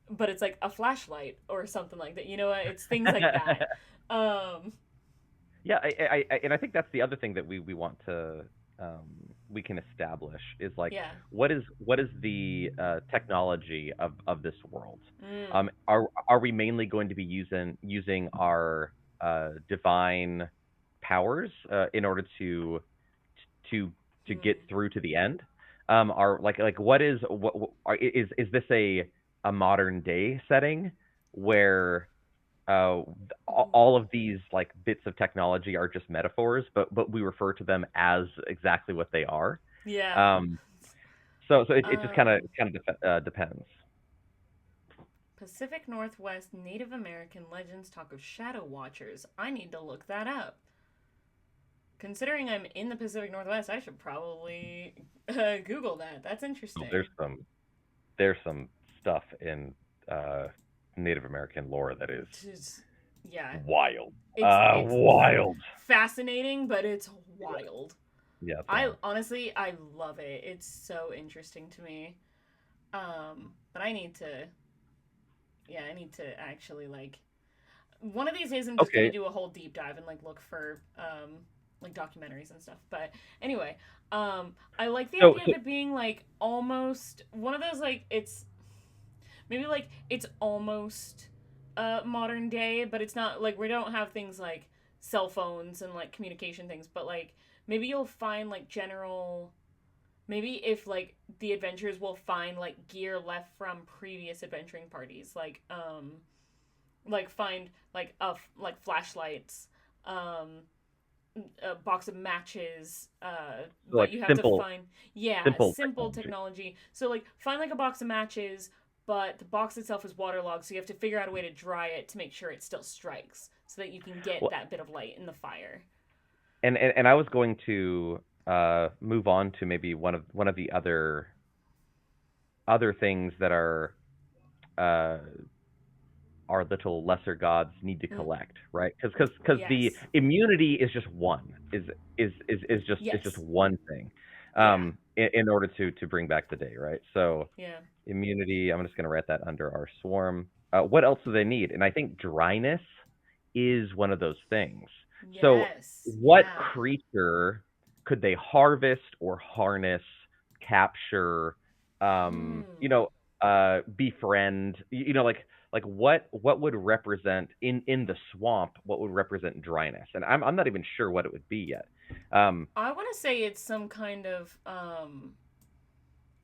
but it's like a flashlight or something like that. It's things like that. Um Yeah, and I think that's the other thing that we want to we can establish is like yeah. what is the technology of this world? Mm. Are we mainly going to be using our divine powers in order to to Mm. get through to the end? Are like is this a modern day setting where uh, Mm. all of these like bits of technology are just metaphors, but we refer to them as exactly what they are. Yeah. Um, so it just um depends. Pacific Northwest Native American legends talk of shadow watchers. I need to look that up. Considering I'm in the Pacific Northwest, I should probably Google that. That's So interesting. there's some stuff in uh, Native American lore that is Just, yeah, wild. it's Wild. fascinating, but it's wild. Yeah, it's I wild. honestly, I love it. It's so interesting to me. But I need to actually like, one of these days I'm just gonna Okay. do a whole deep dive and like look for like documentaries and stuff. But anyway, I like the So idea of it being like almost one of those, like, it's maybe like it's almost modern day, but it's not like we don't have things like cell phones and like communication things, but like maybe you'll find like general, maybe if like the adventurers will find like gear left from previous adventuring parties, like find like like flashlights, um a box of matches, So but like you have to simple, find, yeah, simple simple technology. technology. So like find like a box of matches, but the box itself is waterlogged, so you have to figure out a way to dry it to make sure it still strikes, so that you can get Well, that bit of light in the fire. and I was going to move on to maybe one of the other things that uh our little lesser gods need to Mm, collect, right? Because the yes. immunity is just one, is just Yes. one thing, Yeah. in order to bring back the day, right? So Yeah. immunity, I'm just gonna write that under our swarm. What else do they need? And I think dryness is one of those things. So Yes. what Yeah. creature could they harvest or harness, capture, Mm. befriend? Like what would represent in the swamp? What would represent dryness? And I'm not even sure what it would be yet. Um, I want to say it's some kind of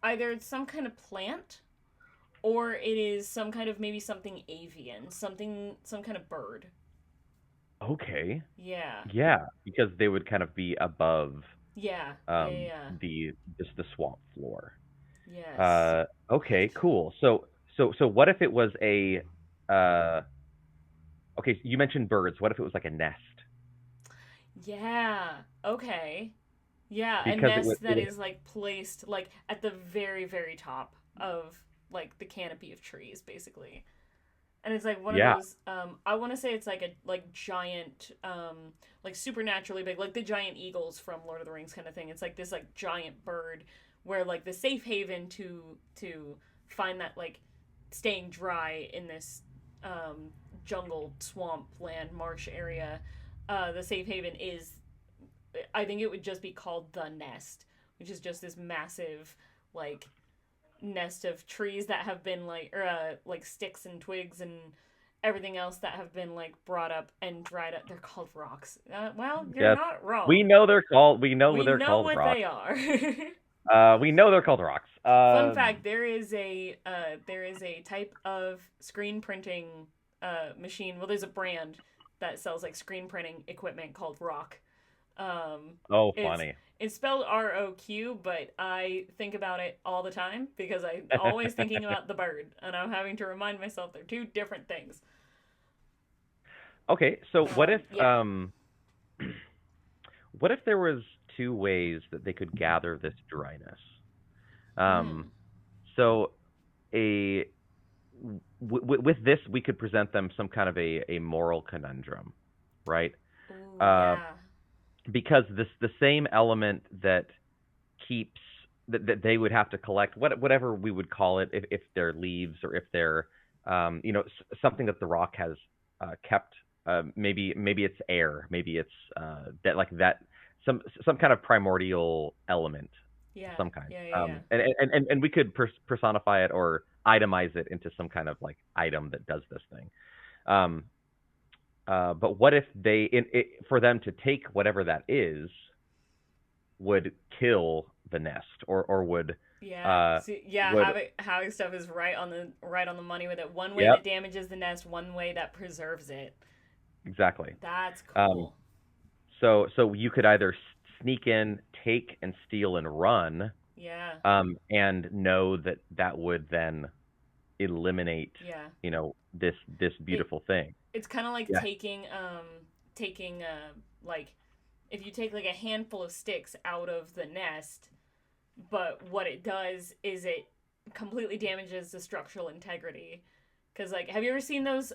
either it's some kind of plant, or it is some kind of, maybe something avian, some kind of bird. okay, Yeah. yeah, because they would kind of be above Yeah. Yeah. um, Yeah. the just the swamp floor. Yes. Okay, cool. So what if it was a uh, okay? You mentioned birds. What if it was like a nest? Yeah. Okay. Yeah, a Because nest it that would is like placed like at the very, very top of like the canopy of trees, basically. And it's like one of yeah. those, I want to say it's like a like giant, like supernaturally big, like the giant eagles from Lord of the Rings kind of thing. It's like this like giant bird, where like the safe haven to find that like staying dry in this jungle, swamp land, marsh area. The safe haven is, I think it would just be called the nest, which is just this massive like nest of trees that have been like, or like sticks and twigs and everything else that have been like brought up and dried up. They're called rocks. Well, you're Yes, not we wrong. know they're called. We know We they're know called what rocks. they are. We know they're called rocks. Fun fact: there is a type of screen printing machine. Well, there's a brand that sells like screen printing equipment called Rock. Oh, It's funny. it's spelled ROQ, but I think about it all the time because I'm always thinking about the bird, and I'm having to remind myself they're two different things. Okay, so Yeah. what if there was two ways that they could gather this dryness? Um, Mm. so a with this we could present them some kind of a moral conundrum, right? Ooh, Uh, yeah. because the same element that keeps that they would have to collect whatever we would call it, if they're leaves or if they're something that the rock has kept, maybe it's air, maybe it's that like that some kind of primordial element of Yeah. some kind, Yeah. Yeah. Yeah. and we could personify it or itemize it into some kind of like item that does this thing. um but what if for them to take whatever that is would kill the nest, or Yeah. uh See, yeah, would having stuff is right on the money with it. One way yep, that damages the nest, one way that preserves it. exactly. That's um cool. so you could either sneak in, take and steal and run, Yeah. and know that that would then eliminate Yeah. this It beautiful thing. it's kind of like Yeah. taking like, if you take like a handful of sticks out of the nest, but what it does is it completely damages the structural integrity. Because like, have you ever seen those?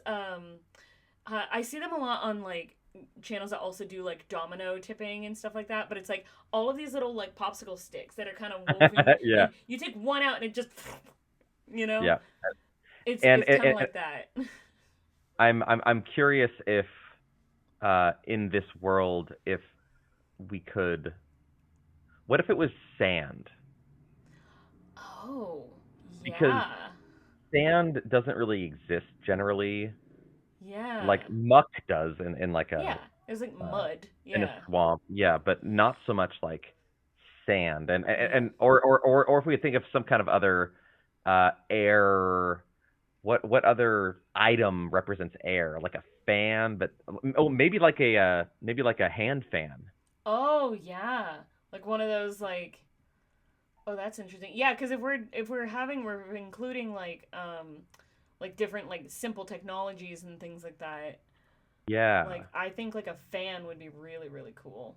I see them a lot on like channels that also do like domino tipping and stuff like that. But it's like all of these little like popsicle sticks that are kind of woven, Yeah, and you take one out and it just, you know, yeah. it's and, it's kind of and, like that. I'm curious if in this world, if we could, what if it was sand? Oh, Because yeah, sand doesn't really exist generally, like yeah, muck does in like yeah, It was like uh, mud. in a Yeah. swamp. Yeah, but not so much like sand. Yeah. And or if we think of some kind of other air, what other item represents air? Like a fan, but oh, maybe like a hand fan. Oh yeah. Like one of those oh, that's interesting. Yeah, because we're including like different like simple technologies and things like that. Yeah. Like I think like a fan would be really really cool.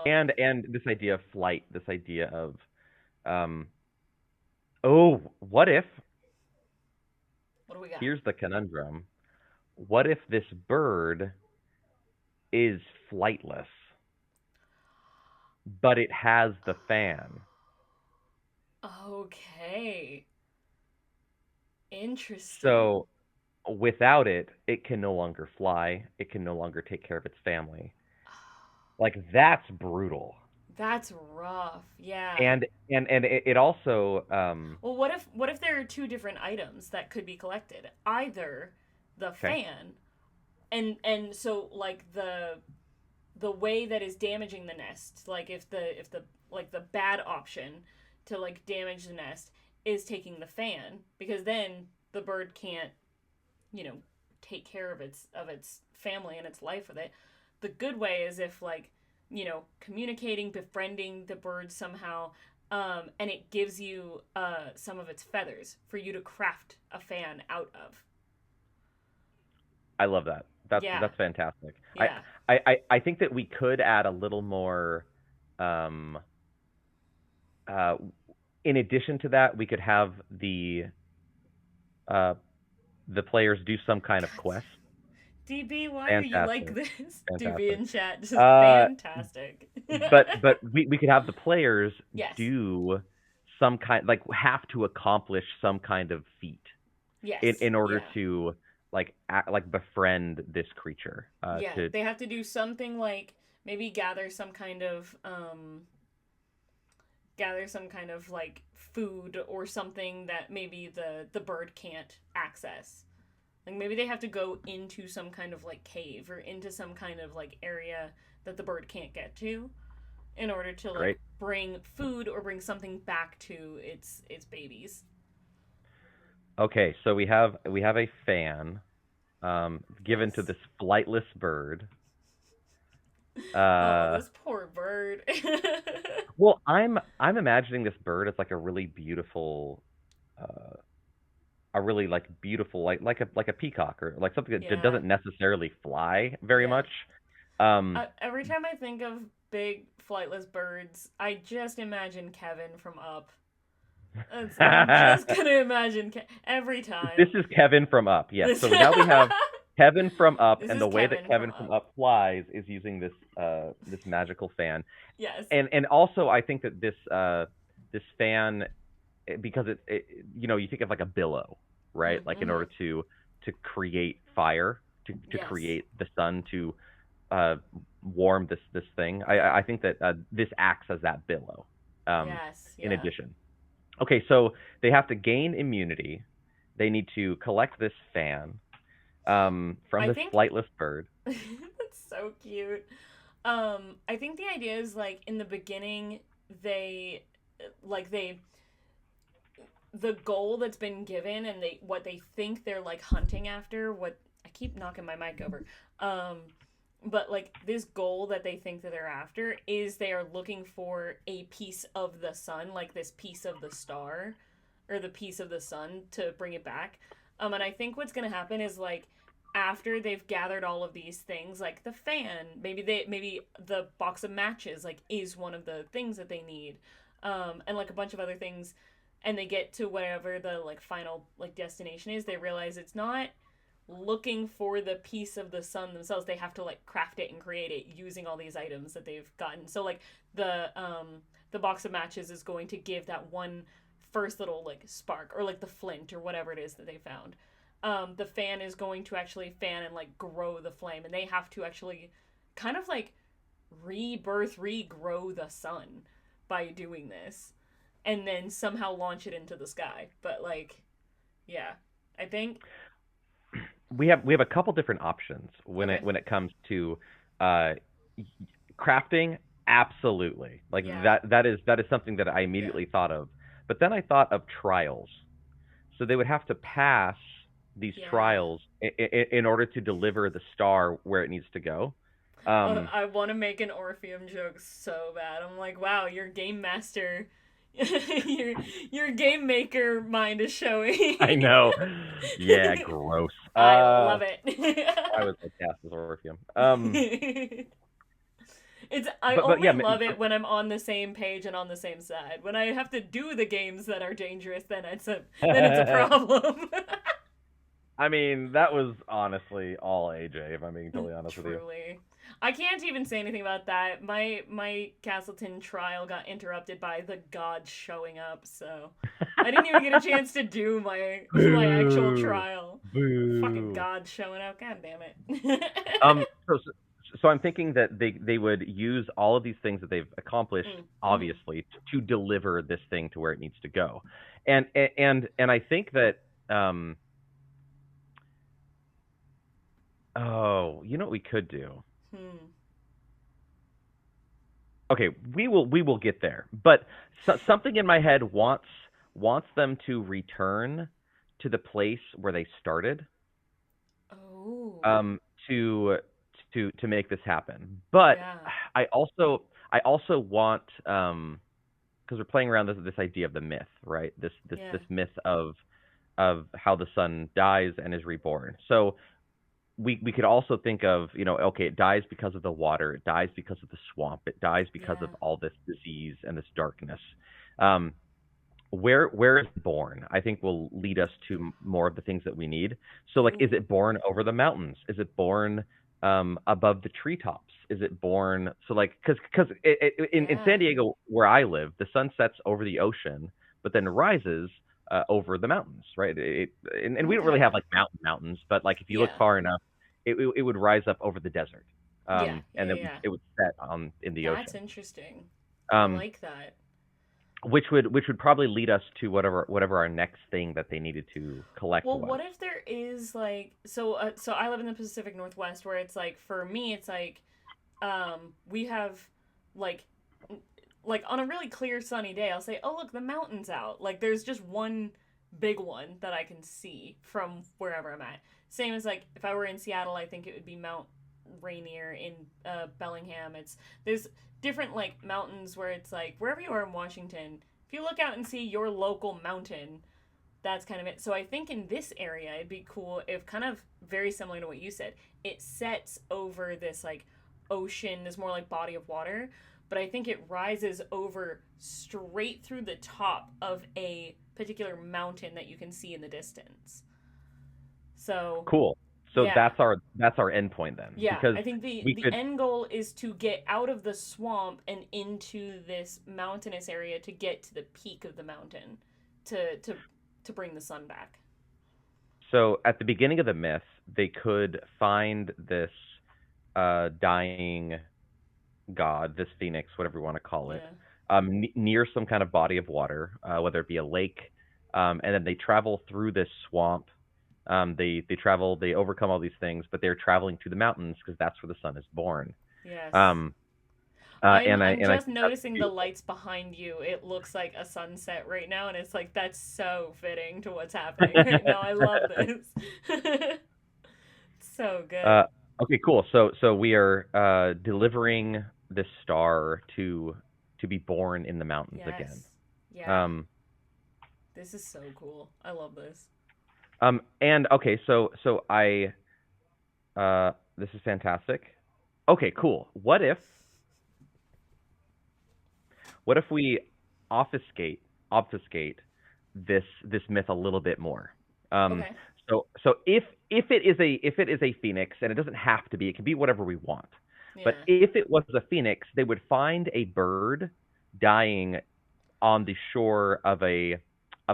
And this idea of flight, this idea of um oh, what if What do we got? here's the conundrum. What if this bird is flightless, but it has the fan? Okay. Interesting. So without it, it can no longer fly. It can no longer take care of its family. Like that's brutal. That's rough. Yeah. And it also Well, what if there are two different items that could be collected? Either the okay. fan and so like the way that is damaging the nest, like if the like the bad option to like damage the nest is taking the fan because then the bird can't, you know, take care of its family and its life with it. The good way is if like, you know, communicating, befriending the bird somehow, and it gives you some of its feathers for you to craft a fan out of. I love that. Yeah, That's fantastic. yeah. I think that we could add a little more um uh in addition to that, we could have uh the players do some kind of God, quest. DB, why are you like Fantastic. this? DB Fantastic. in chat, just Uh fantastic. but we could have the players Yes, do some kind like have to accomplish some kind of feat yes, in order yeah. to like befriend this creature Yeah, to they have to do something like maybe gather some kind of like food or something that maybe the bird can't access. Like maybe they have to go into some kind of like cave or into some kind of like area that the bird can't get to in order to like great. bring food or bring something back to its babies. Okay, so we have a fan given to Yes. this flightless bird. Oh, Uh this poor bird. well, I'm imagining this bird as like uh a really like beautiful like a peacock or like something that Yeah. doesn't necessarily fly very Yeah. much. Um Every time I think of big flightless birds, I just imagine Kevin from Up. I'm just gonna imagine every This time. is Kevin from Up. Yes. This So now we have Kevin from Up, this and is the way that Kevin from Kevin from Up. Up flies is using this magical fan. Yes. And also I think that this fan because it you know you think of like a billow, right? Like in Mm-hmm. order to create fire, to Yes. create the sun to uh warm this thing. I think that this acts as that billow. Um, Yes. in Yeah. addition. Okay, so they have to gain immunity. They need to collect this fan from I this think flightless bird. that's so cute. I think the idea is like in the beginning they they the goal that's been given and they what they think they're like hunting after what I keep knocking my mic over. Um but like this goal that they think that they're after is they are looking for a piece of the sun, like this piece of the star or the piece of the sun to bring it back. And I think what's going to happen is like after they've gathered all of these things like the fan, maybe the box of matches like is one of the things that they need. And like a bunch of other things and they get to whatever the like final like destination is, they realize it's not looking for the piece of the sun themselves. They have to like craft it and create it using all these items that they've gotten. So like the box of matches is going to give that one first little like spark or like the flint or whatever it is that they found. The fan is going to actually fan and like grow the flame, and they have to actually kind of like regrow the sun by doing this and then somehow launch it into the sky. But like, yeah, I think we have a couple different options Okay. when it comes to uh, crafting. Absolutely, like Yeah. that is something that I Yeah. immediately thought of. But then I thought of trials. So they would have to pass these Yeah. trials in order to deliver the star where it needs to go. Um, I want to make an Orpheum joke so bad. I'm like, wow, your game master, your your game maker mind is I showing. know. Yeah, gross. I love I it. was like gas is Orpheum. It's I But only yeah, love it when I'm on the same page and on the same side. When I have to do the games that are dangerous, then it's a problem. I mean, that was honestly all AJ, if I'm being totally honest with you. Truly. I can't even say anything about that. My Castleton trial got interrupted by the gods showing up, so I didn't even get a chance to do my actual Boo. trial. Fucking Boo. gods showing up. God damn it. Um, so, so I'm thinking that they would use all of these things that they've accomplished, Mm-hmm. obviously, to deliver this thing to where it needs to go, and I think that oh, you know what we could do? Hmm. Okay, we will get there, but something in my head wants them to return to the place where they started, Oh. um, to to make this happen. But Yeah. I also want because we're playing around this idea of the myth, right? This this Yeah. this myth of how the sun dies and is reborn. So we could also think of, okay, it dies because of the water, it dies because of the swamp, it dies because Yeah. of all this disease and this darkness. Um, where is it born? I think will lead us to more of the things that we need. So, like, is Ooh. it born over the mountains? Is it born above the treetops? Is it born so like because in Yeah. San Diego where I live, the sun sets over the ocean, but then rises over the mountains, right? And we don't really Okay. have like mountains, but like if you look Yeah. far enough, it would rise up over the desert, Yeah. and Yeah. it would Yeah. it would set on in the That's ocean. interesting. I Um, like that. which would probably lead us to whatever our next thing that they needed to collect Well, was. what if there is like so I live in the Pacific Northwest where it's like for me it's like we have like like on a really clear sunny day I'll say, "Oh, look, the mountain's out." Like there's just one big one that I can see from wherever I'm at. Same as like if I were in Seattle, I think it would be Mount Rainier in Bellingham. It's there's different like mountains where it's like wherever you are in Washington, if you look out and see your local mountain, that's kind of it. So I think in this area, it'd be cool if kind of very similar to what you said, it sets over this like ocean, this more like body of water, but I think it rises over straight through the top of a particular mountain that you can see in the distance. So, Cool. So yeah. that's our endpoint then, Yeah, because I think the we the could. end goal is to get out of the swamp and into this mountainous area to get to the peak of the mountain to bring the sun back. So at the beginning of the myth, they could find this dying god, this phoenix, whatever you want to call it, Yeah. near some kind of body of water, whether it be a lake, and then they travel through this swamp. They overcome all these things, but they're traveling to the mountains because that's where the sun is born. Yes. Um, I'm and I I'm and I just think that's noticing the beautiful. lights behind you. It looks like a sunset right now and it's like that's so fitting to what's happening right now. I love this. So uh, good. okay, cool. So we are delivering this star to be born in the mountains again. Yes. Yeah. Um, This is so cool. I love this. and okay, so this is fantastic. Okay, cool. What if we obfuscate this myth a little bit more? Um, Okay. so if it is a phoenix, and it doesn't have to be, it can be whatever we want. But Yeah. if it was a phoenix, they would find a bird dying on the shore of a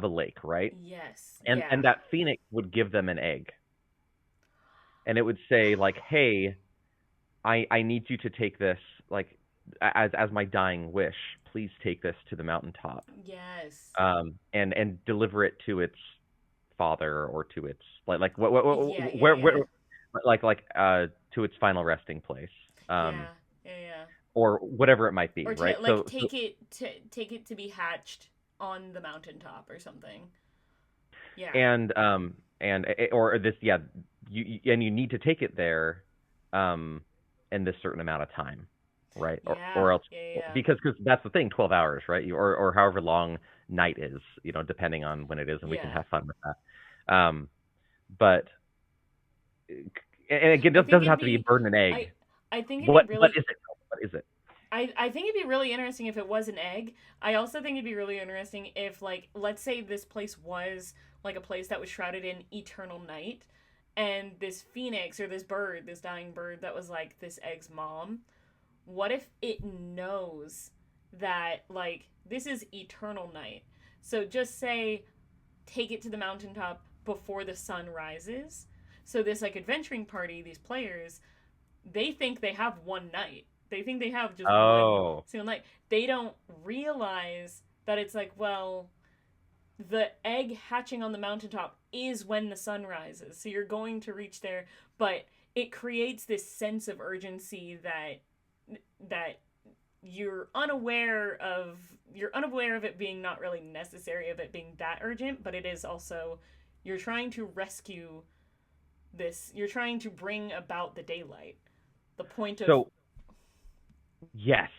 lake, right? Yes. And Yeah. that phoenix would give them an egg, and it would say like, "Hey, I need you to take this, like, as my dying wish. Please take this to the mountaintop, Yes. and deliver it to its father or to its like Yeah, yeah, where yeah. to its final resting place, um, Yeah. Yeah, yeah. or whatever it might be, Or right? like take it to be hatched on the mountaintop or something. Yeah. and or this, yeah, and you need to take it there, um in this certain amount of time, right? Or Yeah. else, Yeah, yeah. because that's the thing, 12 hours, right? Or however long night is, depending on when it is, and we can Yeah. have fun with that. But and again, I it think doesn't it'd have to be a be bird and an egg. I I think it'd be What really is it? What is it? I think it'd be really interesting if it was an egg. I also think it'd be really interesting if, like, let's say this place was like a place that was shrouded in eternal night, and this phoenix or this bird, this dying bird that was like this egg's mom. What if it knows that, like, this is eternal night? So just say take it to the mountaintop before the sun rises. So this, like, adventuring party, these players, they think they have one night. They think they have just one Oh, single night. They don't realize that it's like, well, the egg hatching on the mountaintop is when the sun rises. So you're going to reach there, but it creates this sense of urgency that you're unaware of it being not really necessary, of it being that urgent, but it is also, you're trying to rescue this, you're trying to bring about the daylight, the point of. so yes,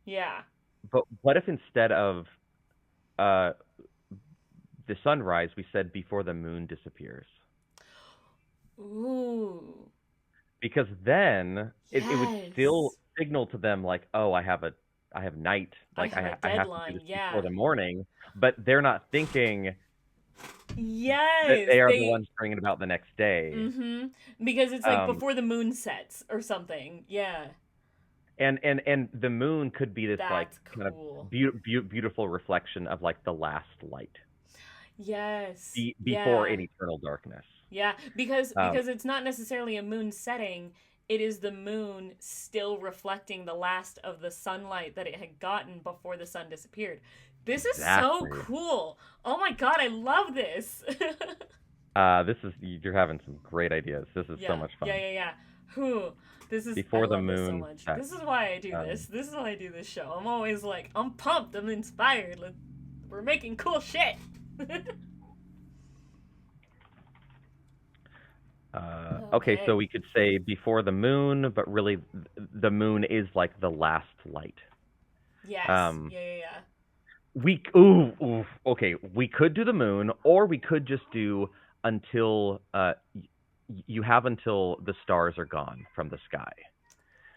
Yeah. but what if instead of uh the sunrise, we said before the moon disappears? Ooh. Because then it would still Yes. signal to them like, oh, I have night, I like have a I have to do deadline. this before Yeah. the morning, but they're not thinking that Yes. they are the They. ones bringing about the next day. Mm-hmm. Because it's like Um, before the moon sets or something. Yeah. and the moon could be this like That's kind of cool. beautiful reflection of like the last light Yes. before Yeah. in eternal darkness. Yeah. Because Um, it's not necessarily a moon setting. It is the moon still reflecting the last of the sunlight that it had gotten before the sun disappeared. This is so exactly. cool. Oh my god, I love this. This is, you're having some great ideas. This is so Yeah, much yeah, fun. yeah, yeah. Whew. I Before the love this so moon much. sets. This is why I do Um, this. This is why I do this show. I'm always like, I'm pumped. I'm inspired. We're making cool shit. okay, so Okay. we could say before the moon, but really the moon is like the last light. Yes. Um, Yeah, yeah, yeah. okay, we could do the moon, or we could just do until you have until the stars are gone from the sky.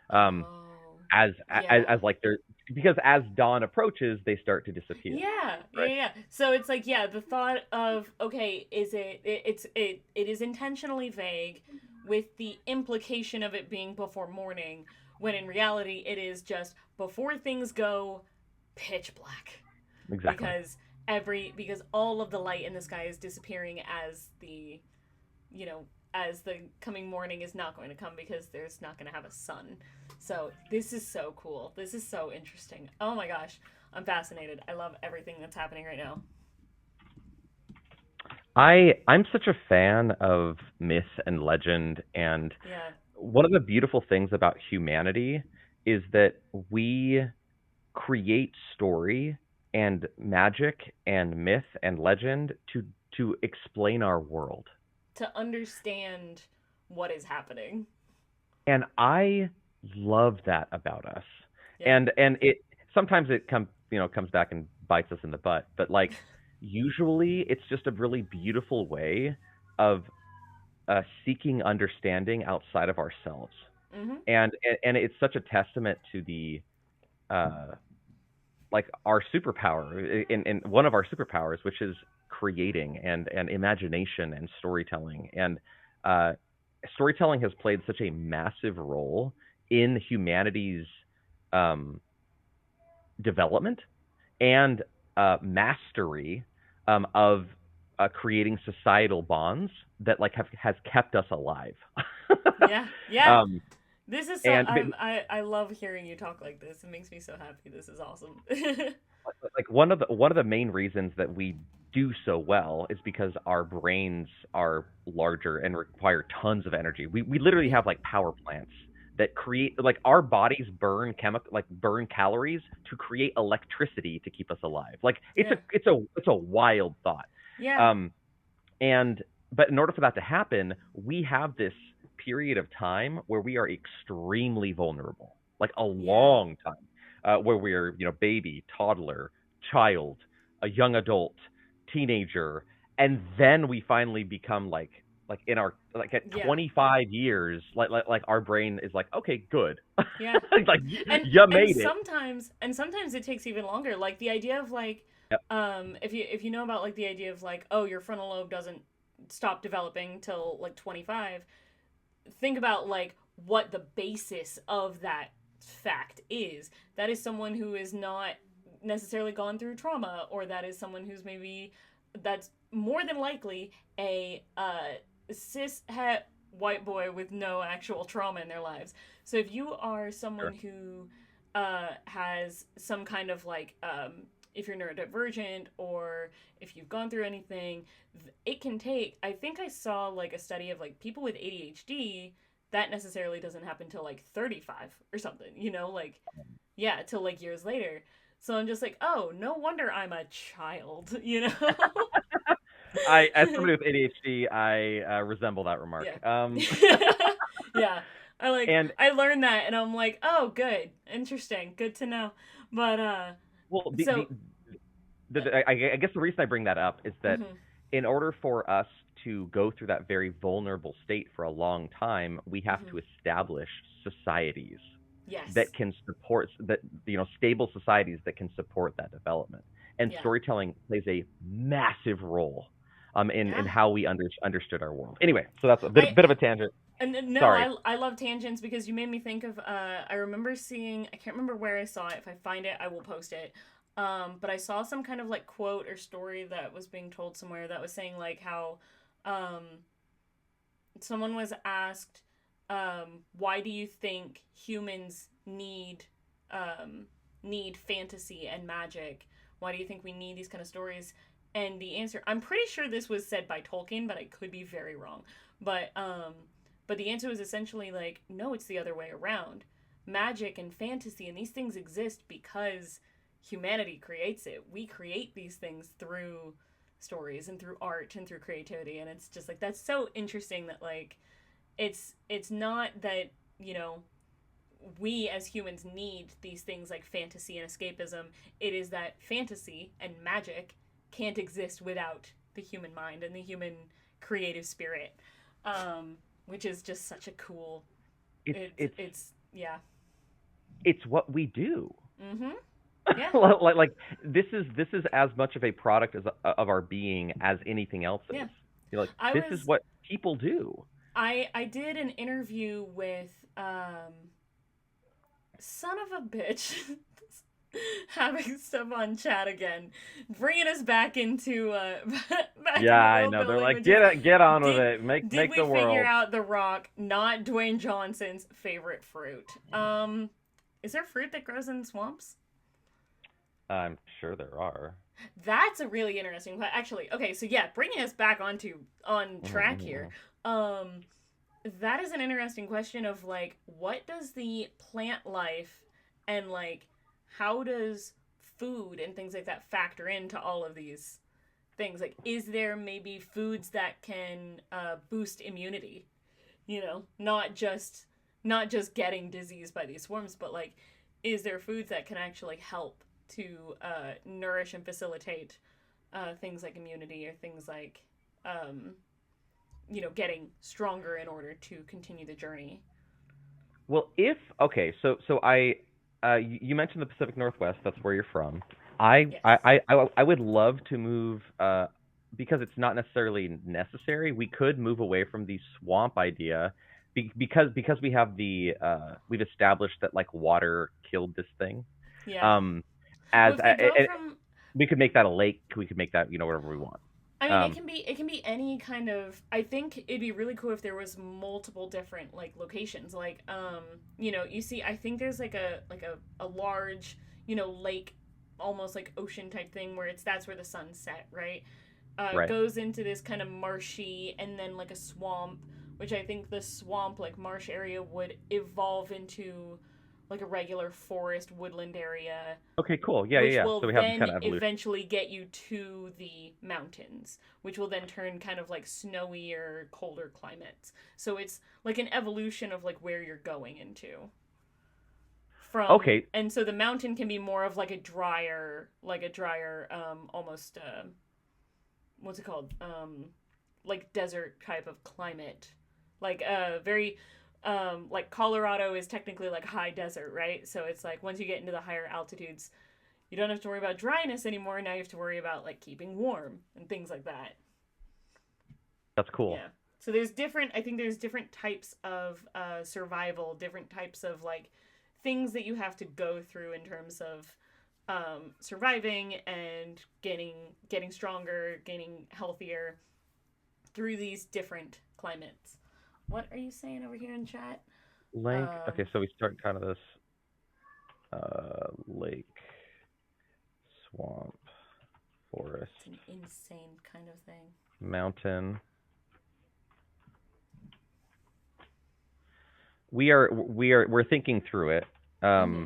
Um, Oh. as Yeah. like they're, because as dawn approaches, they start to disappear, Yeah, yeah, right? yeah. So it's like, yeah, the thought of, okay, it is intentionally vague with the implication of it being before morning, when in reality it is just before things go pitch black. Exactly. Because because all of the light in the sky is disappearing as the, you know, as the coming morning is not going to come because there's not going to have a sun. So this is so cool. This is so interesting. Oh my gosh, I'm fascinated. I love everything that's happening right now. I'm such a fan of myth and legend, and Yeah. one of the beautiful things about humanity is that we create story and magic and myth and legend to explain our world. To understand what is happening. And I love that about us. Yeah. And it sometimes it comes back and bites us in the butt, but like usually it's just a really beautiful way of seeking understanding outside of ourselves. Mhm. And it's such a testament to the uh like our superpower, in one of our superpowers, which is creating and imagination and storytelling. And uh, storytelling has played such a massive role in humanity's um, development and mastery of creating societal bonds that like has kept us alive. Yeah. Yeah. um, This is so and I love hearing you talk like this. It makes me so happy. This is awesome. like one of the main reasons that we do so well is because our brains are larger and require tons of energy. We literally Yeah. have like power plants that create like our bodies burn calories to create electricity to keep us alive. Like Yeah. it's a wild thought. Yeah. Um and but in order for that to happen, we have this period of time where we are extremely vulnerable, like a Yeah. long time, where we're baby, toddler, child, a young adult, teenager, and then we finally become like in our like at Yeah. 25 years, like our brain is like, okay, good, Yeah. like and you and made it. sometimes it takes even longer, like the idea of like Yep, if you know about like the idea of like, oh, your frontal lobe doesn't stop developing till like 25. Think about like what the basis of that fact is. That is someone who is not necessarily gone through trauma, or that is someone who's maybe, that's more than likely a cis het white boy with no actual trauma in their lives. So if you are someone sure. who has some kind of like if you're neurodivergent, or if you've gone through anything, it can take, I think I saw like a study of like people with ADHD, that necessarily doesn't happen till like 35 or something, like, yeah, till like years later. So I'm just like, oh, no wonder I'm a child, As somebody with ADHD, I resemble that remark. Yeah. Yeah. I like And I learned that and I'm like, "Oh, good. Interesting. Good to know." But well, so I guess the reason I bring that up is that mhm. in order for us to go through that very vulnerable state for a long time, we have Mhm. to establish societies Yes. that can support that, stable societies that can support that development. And Yeah. storytelling plays a massive role in Yeah. how we understood our world. Anyway, so that's a I bit of a tangent. And no, Sorry. I love tangents because you made me think of I remember seeing, I can't remember where I saw it. If I find it, I will post it. But I saw some kind of like quote or story that was being told somewhere that was saying like how um someone was asked, why do you think humans um need fantasy and magic? Why do you think we need these kind of stories? And the answer, I'm pretty sure this was said by Tolkien, but I could be very wrong. But the answer was essentially like, no, it's the other way around. Magic and fantasy and these things exist because humanity creates it. We create these things through stories and through art and through creativity, and it's just like, that's so interesting that like it's not that, you know, we as humans need these things like fantasy and escapism. It is that fantasy and magic can't exist without the human mind and the human creative spirit, which is just such a cool. It's it's It's yeah. it's what we do. Mm-hmm. Yeah. like this is as much of a product of our being as anything else Yeah. is. Like I this is was what people do. I did an interview with son of a bitch. Having stuff on chat again, bringing us back into back Yeah, into I world know. They're building, like, which is, get on with did it. did Make we the figure world. out the Rock not Dwayne Johnson's favorite fruit? Is there fruit that grows in swamps? I'm sure there are. That's a really interesting. Actually, okay, so yeah, bringing us back on track here. Mhm. Um, that is an interesting question of like, what does the plant life and like, how does food and things like that factor into all of these things? Like, is there maybe foods that can boost immunity? Not just getting disease by these swarms, but like, is there foods that can actually help to nourish and facilitate things like immunity, or things like um, getting stronger in order to continue the journey. Well, if okay, so you mentioned the Pacific Northwest. That's where you're from. I would love to move because it's not necessarily necessary. We could move away from the swamp idea because we have we've established that like water killed this thing. Yeah. Um, as Well, if we go and from, we could make that a lake. We could make that whatever we want. I mean, it Um, can be any kind of. I think it'd be really cool if there was multiple different like locations. Like, you see, I think there's like a large, lake, almost like ocean type thing where that's where the sun set, right? Right. goes into this kind of marshy and then like a swamp, which I think the swamp like marsh area would evolve into like a regular forest woodland area, Okay, cool. Yeah, yeah, which yeah. will So we have this then kind of evolution. eventually get you to the mountains, which will then turn kind of like snowy or colder climates. So it's like an evolution of like where you're going into from. Okay. And so the mountain can be more of like a drier almost what's it called, like desert type of climate, like very like Colorado is technically like high desert, right? So it's like once you get into the higher altitudes, you don't have to worry about dryness anymore. Now you have to worry about like keeping warm and things like that. That's cool. Yeah. So there's different. I think there's different types of survival, different types of like things that you have to go through in terms of surviving and getting stronger, getting healthier through these different climates. What are you saying over here in chat? Lake. Um, Okay, so we start kind of this lake, swamp, forest, it's an insane kind of thing. mountain. We're thinking through it. Mm-hmm.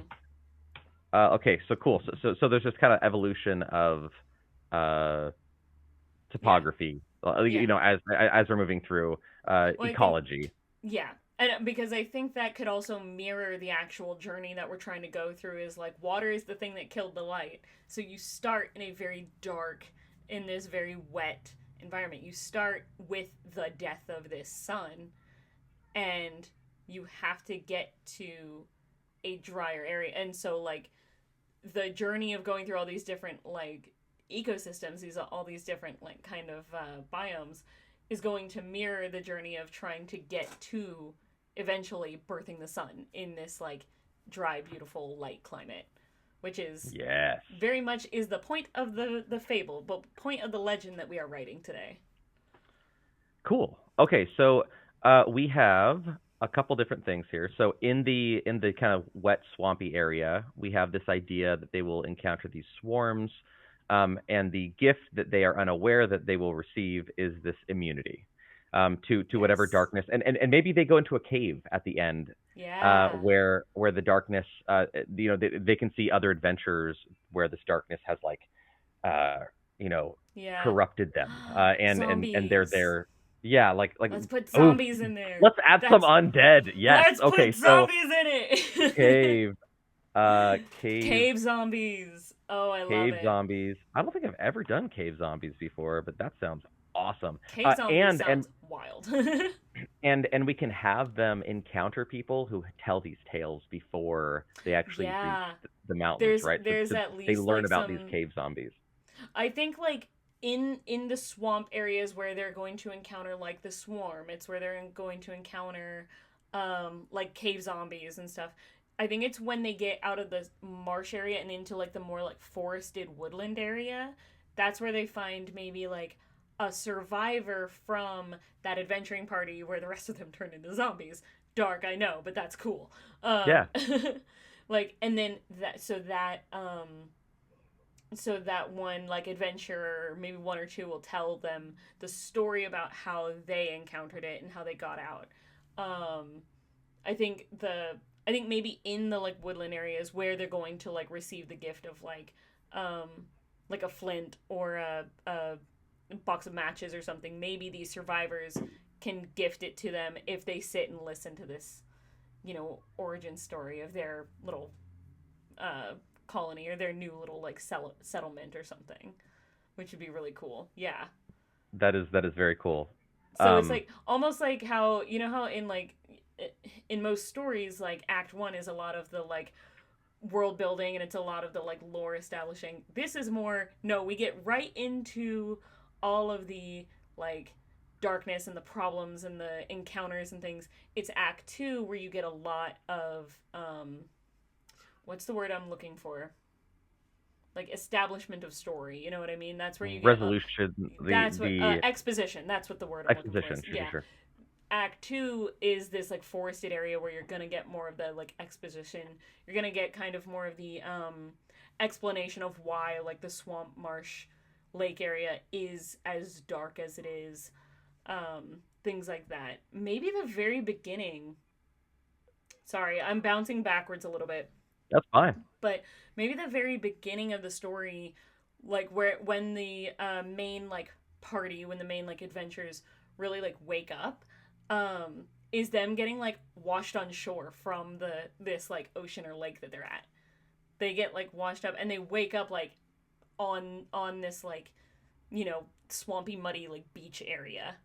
Okay, so cool. So there's this kind of evolution of uh, Yeah, topography. yeah. As we're moving through Well, I think ecology. yeah, and because I think that could also mirror the actual journey that we're trying to go through. Is like water is the thing that killed the light. So you start in a very dark, in this very wet environment. You start with the death of this sun, and you have to get to a drier area. And so like the journey of going through all these different like ecosystems, these all these different like kind of biomes, is going to mirror the journey of trying to get to eventually birthing the sun in this like dry, beautiful, light climate, which is Yes. very much is the point of the fable, but point of the legend that we are writing today. Cool. Okay, so we have a couple different things here. So in the kind of wet, swampy area, we have this idea that they will encounter these swarms, and the gift that they are unaware that they will receive is this immunity to whatever Yes. darkness, and maybe they go into a cave at the end, Yeah. where the darkness, they can see other adventurers where this darkness has like, uh, you know, Yeah. corrupted them, and they're Zombies. there. Yeah, like Let's put oh, zombies in there. let's add some That's undead. Yes. let's Okay, put so zombies in it. cave, cave, Cave zombies. Oh, I love cave it. zombies. I don't think I've ever done cave zombies before, but that sounds awesome. Cave zombies And sounds wild. and we can have them encounter people who tell these tales before they actually reach Yeah. the mountains, There's right? there's So at they least learn like about these some, cave zombies. I think like in the swamp areas where they're going to encounter like the swarm, it's where they're going to encounter like cave zombies and stuff. I think it's when they get out of the marsh area and into like the more like forested woodland area. That's where they find maybe like a survivor from that adventuring party where the rest of them turn into zombies. Dark, I know, but that's cool. Yeah, Like and then so that one like adventurer, maybe one or two, will tell them the story about how they encountered it and how they got out. Um, I think I think maybe in the like woodland areas where they're going to like receive the gift of um like a flint or a box of matches or something, maybe these survivors can gift it to them if they sit and listen to this, origin story of their little uh colony or their new little like settlement or something, which would be really cool. Yeah. that is very cool. So it's Um, like almost like how how in like in most stories like act 1 is a lot of the like world building and it's a lot of the like lore establishing. This is more, no, we get right into all of the like darkness and the problems and the encounters and things. It's act 2 where you get a lot of what's the word I'm looking for, like establishment of story, you know what I mean? That's where you get resolution, that's what the exposition, that's what the word I'm looking for exposition. is. Sure, sure, Yeah. sure. Act 2 is this like forested area where you're gonna get more of the like exposition. You're gonna get kind of more of the explanation of why like the swamp marsh lake area is as dark as it is. Things like that. Maybe the very beginning. Sorry, I'm bouncing backwards a little bit. That's fine. But maybe the very beginning of the story, like where when the main like party, when the main like adventures really like wake up, is them getting like washed on shore from this like ocean or lake that they're at. They get like washed up and they wake up like on this like, swampy muddy like beach area.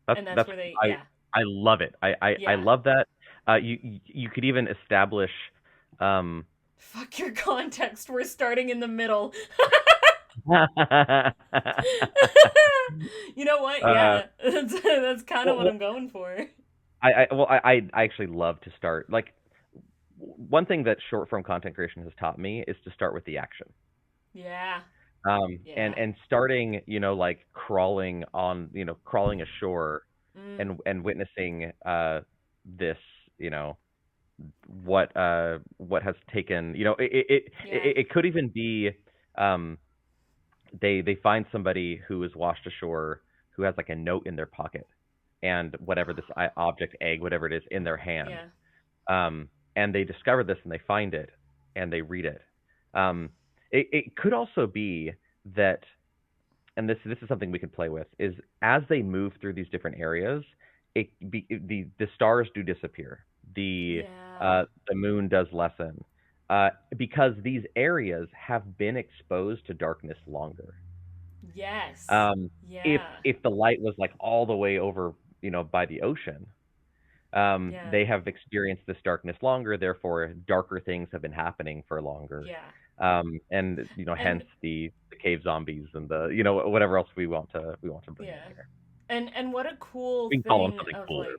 And that's where they, yeah. I love it. I Yeah. love that. You could even establish. Fuck your context. We're starting in the middle. You know what? Yeah, that's kind of what I'm going for. I actually love to start, like, one thing that short form content creation has taught me is to start with the action. Yeah. And starting, like crawling ashore and witnessing this, what has taken, it could even be, they find somebody who is washed ashore who has like a note in their pocket and whatever this object, egg, whatever it is, in their hand. Yeah. And they discover this and they find it and they read it. It could also be that, and this is something we can play with, is as they move through these different areas, the stars do disappear. The moon does lessen. Because these areas have been exposed to darkness longer. Yes. If the light was like all the way over, by the ocean, they have experienced this darkness longer. Therefore, darker things have been happening for longer. Yeah. And hence the cave zombies and the whatever else we want to bring in here. And what a cool we can thing call them something of cooler.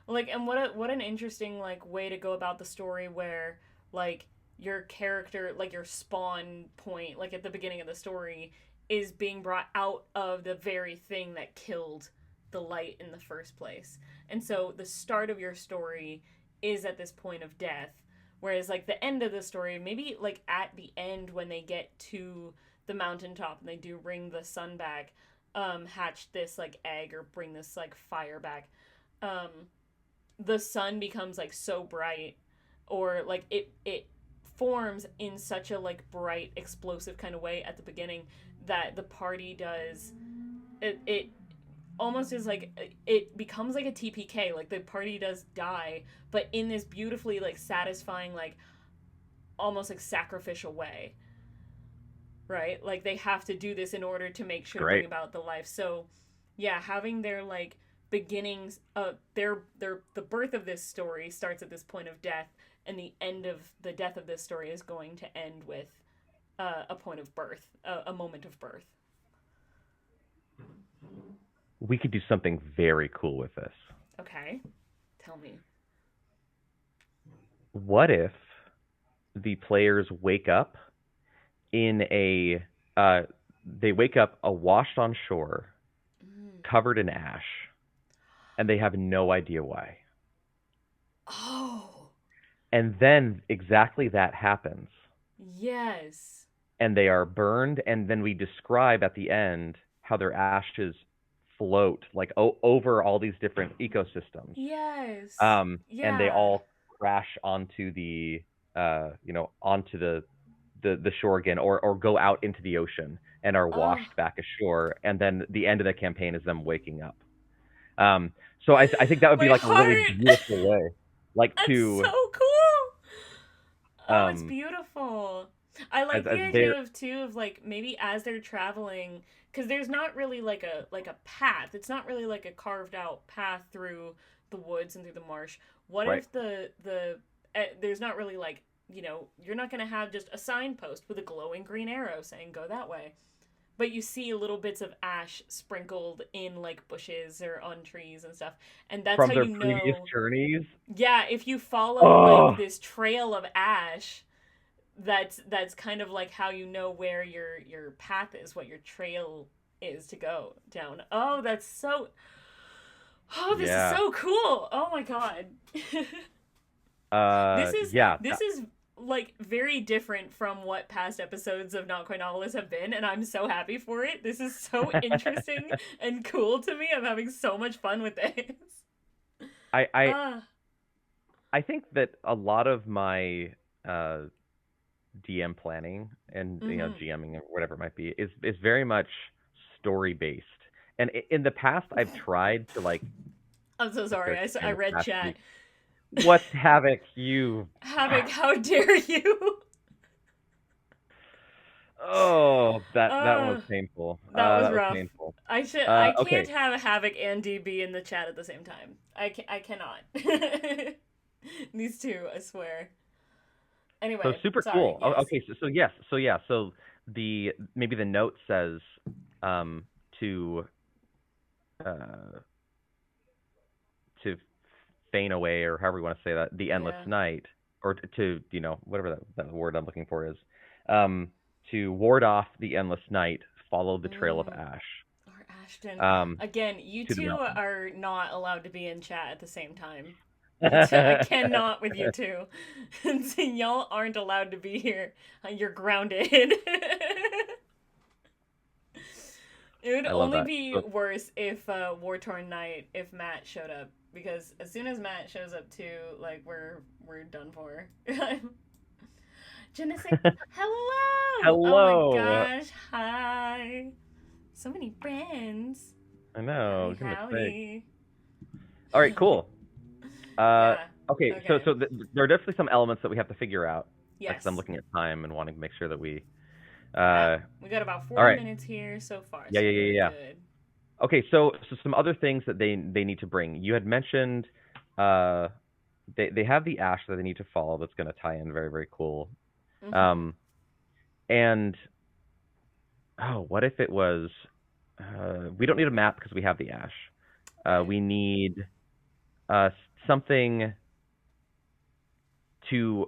like and what an interesting like way to go about the story where like your character, like your spawn point, like at the beginning of the story, is being brought out of the very thing that killed the light in the first place. And so the start of your story is at this point of death, whereas like the end of the story, maybe like at the end when they get to the mountaintop and they do bring the sun back, hatch this like egg or bring this like fire back, the sun becomes like so bright, or like it forms in such a like bright explosive kind of way at the beginning that the party does it almost is like it becomes like a TPK, like the party does die, but in this beautifully like satisfying, like almost like sacrificial way, right? Like they have to do this in order to make sure to bring about the life. So yeah, having their like beginnings, their the birth of this story starts at this point of death, and the end of the death of this story is going to end with a point of birth, a moment of birth. We could do something very cool with this. Okay, tell me. What if the players wake up in they wake up washed on shore, covered in ash, and they have no idea why. Oh. And then exactly that happens. Yes. And they are burned, and then we describe at the end how their ashes float like over all these different ecosystems. Yes. And they all crash onto the onto the shore again, or go out into the ocean and are washed back ashore, and then the end of the campaign is them waking up. So I think that would be like a really beautiful way, like That's to so cool. Oh, it's beautiful. I like the idea of like maybe as they're traveling, because there's not really like a path. It's not really like a carved out path through the woods and through the marsh. What if there's not really like, you're not going to have just a signpost with a glowing green arrow saying go that way, but you see little bits of ash sprinkled in like bushes or on trees and stuff, and that's from how their you know previous journeys. Yeah, if you follow like this trail of ash, that's kind of like how you know where your path is, what your trail is to go down. Oh, this is so cool. Oh my god. This is like very different from what past episodes of Not Quite Novelist have been, and I'm so happy for it. This is so interesting and cool to me. I'm having so much fun with this. I I Ah, I think that a lot of my uh DM planning and mm-hmm. GMing or whatever it might be is very much story based. And in the past, I've tried to like I'm so sorry. I in the read past chat. week. What havoc you? Havoc, how dare you? Oh, that one was Uh, painful. that was That was rough. painful. I can't Okay, have Havoc and DB in the chat at the same time. I cannot. These two, I swear. so Anyway, super sorry. cool. Yes. Okay, so yes, so yeah, so the maybe the note says um to uh to feign away, or however you want to say that, the endless Yeah. night, or to whatever that word I'm looking for is, um to ward off the endless night, follow the trail of Mm. ash, Or Ashton. um Again, you to the two mountain. are not allowed to be in chat at the same time. You two, I cannot with you two. So y'all aren't allowed to be here. You're grounded. It would I love only that. be So, worse if War Torn Knight if Matt showed up, because as soon as Matt shows up too, like we're done for. Genesect, hello! Oh my hello. gosh, hi. So many friends. I Howdy, know, goodness sake. howdy. All right, cool. uh Yeah. okay, so Okay. there are definitely some elements that we have to figure out, because I'm Yes. looking at time and wanting to make sure that we Yeah. uh We got about all 40 right. minutes here so far, Yeah, so yeah, we're yeah, yeah. good. Okay, so some other things that they need to bring. You had mentioned uh they have the ash that they need to follow, that's going to tie in, very very cool. Mm-hmm. Um and what if it was, we don't need a map because we have the ash. Right. We need uh something to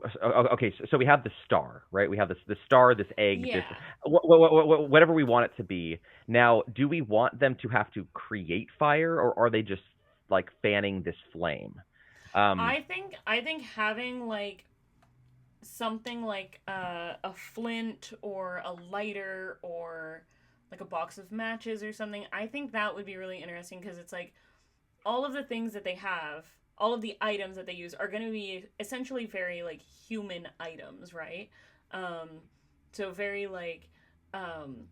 okay, so we have the star, right? We have this star, this egg, this Yeah. whatever we want it to be. Now, do we want them to have to create fire, or are they just like fanning this flame? Um I think having like something like a flint or a lighter or like a box of matches or something, I think that would be really interesting, because it's like all of the things that they have, all of the items that they use are going to be essentially very like human items, right? Um, so very like um,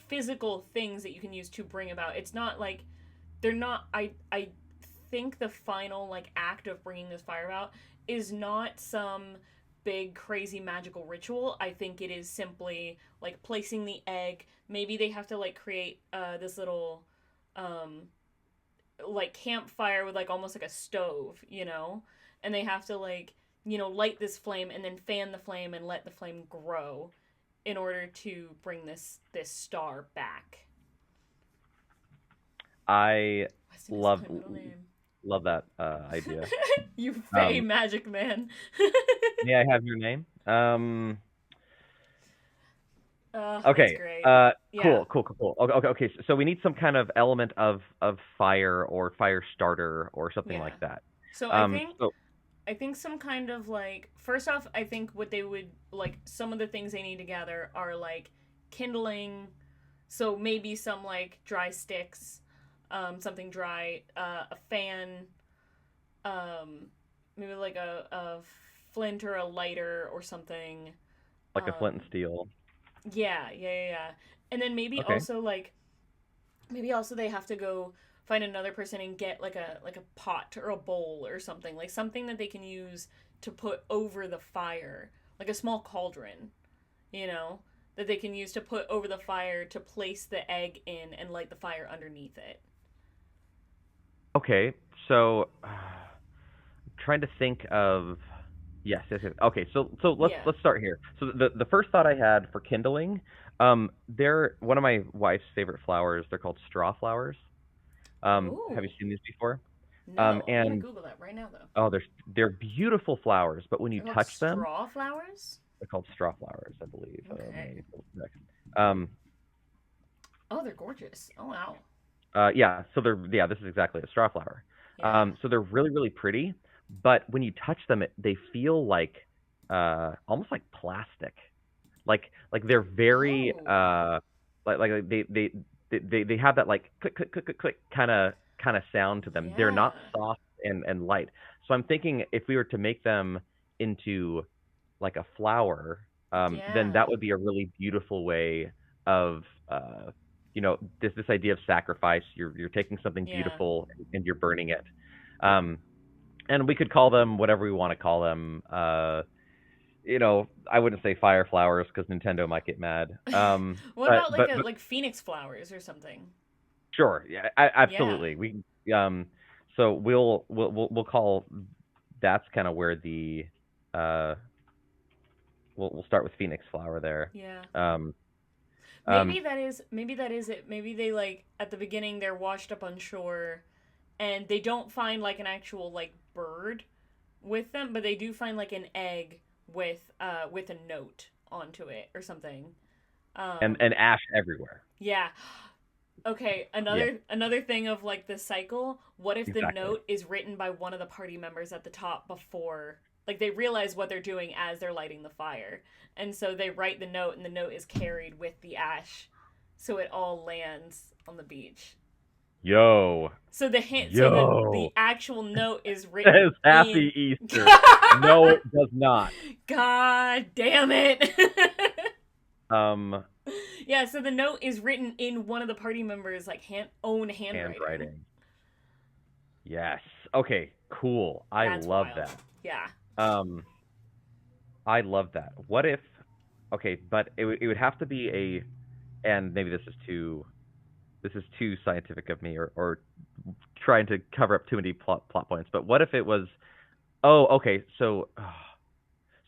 physical things that you can use to bring about. It's not like they're not. I think the final like act of bringing this fire about is not some big crazy magical ritual. I think it is simply like placing the egg. Maybe they have to like create this little um like campfire with like almost like a stove, and they have to like light this flame and then fan the flame and let the flame grow in order to bring this star back. I Weston is love my middle name. love that idea. You fey Um magic man. may I have your name? That's Okay. great. Yeah, Cool. Okay. So we need some kind of element of fire, or fire starter, or something yeah. like that. So So I think some kind of like, first off, I think what they would like, some of the things they need to gather are like kindling. So maybe some like dry sticks, something dry, a fan, um, maybe like a flint or a lighter or something. like a flint and Um, steel. yeah. And then Okay. maybe also they have to go find another person and get like a pot or a bowl or something, like something that they can use to put over the fire, like a small cauldron, you know, that they can use to put over the fire to place the egg in and light the fire underneath it. Okay. So trying to think of, yes. Okay, so Yeah. let's start here. So the first thought I had for kindling, they're one of my wife's favorite flowers. They're called straw flowers. Have you Oh, seen these before? no, I'm gonna And Google that right now though. oh, they're beautiful flowers, but when you They're called touch them, straw flowers. they're called straw flowers, I believe. Let Okay. me double check. Um, Oh, they're gorgeous. Oh wow. yeah, so they're, yeah, this is exactly a straw flower. Yeah. So they're really really pretty, but when you touch them, they feel like almost like plastic. Like they're very Oh, like they have that like click click click click click kind of sound to them. They're yeah, not soft and light. So I'm thinking if we were to make them into like a flower, then yeah, that would be a really beautiful way of this idea of sacrifice. You're taking something yeah. beautiful and you're burning it. Um, and we could call them whatever we want to call them. I wouldn't say fire flowers because Nintendo might get mad. What But about like but a but like phoenix flowers or something? sure, yeah, Yeah, absolutely. So we'll call that's kind of where the uh, we'll start with Phoenix flower there. yeah. Um, Maybe um, that is it. Maybe they like at the beginning they're washed up on shore and they don't find like an actual like bird with them, but they do find like an egg with a note onto it or something. and ash everywhere. Yeah. Okay, Yeah, another thing of like the cycle, what if the exactly. note is written by one of the party members at the top before like they realize what they're doing as they're lighting the fire. And so they write the note and the note is carried with the ash so it all lands on the beach. Yo, So the yo, actual note is says written Happy in Easter. No, it does not. God damn it. Um, Yeah, so the note is written in one of the party members' like own handwriting. handwriting. Yes. Okay, cool. I That's love wild. that. Yeah. Um, I love that. What if? Okay, but it would have to be and maybe this is too scientific of me, or trying to cover up too many plot points. But what if it was? Oh, okay.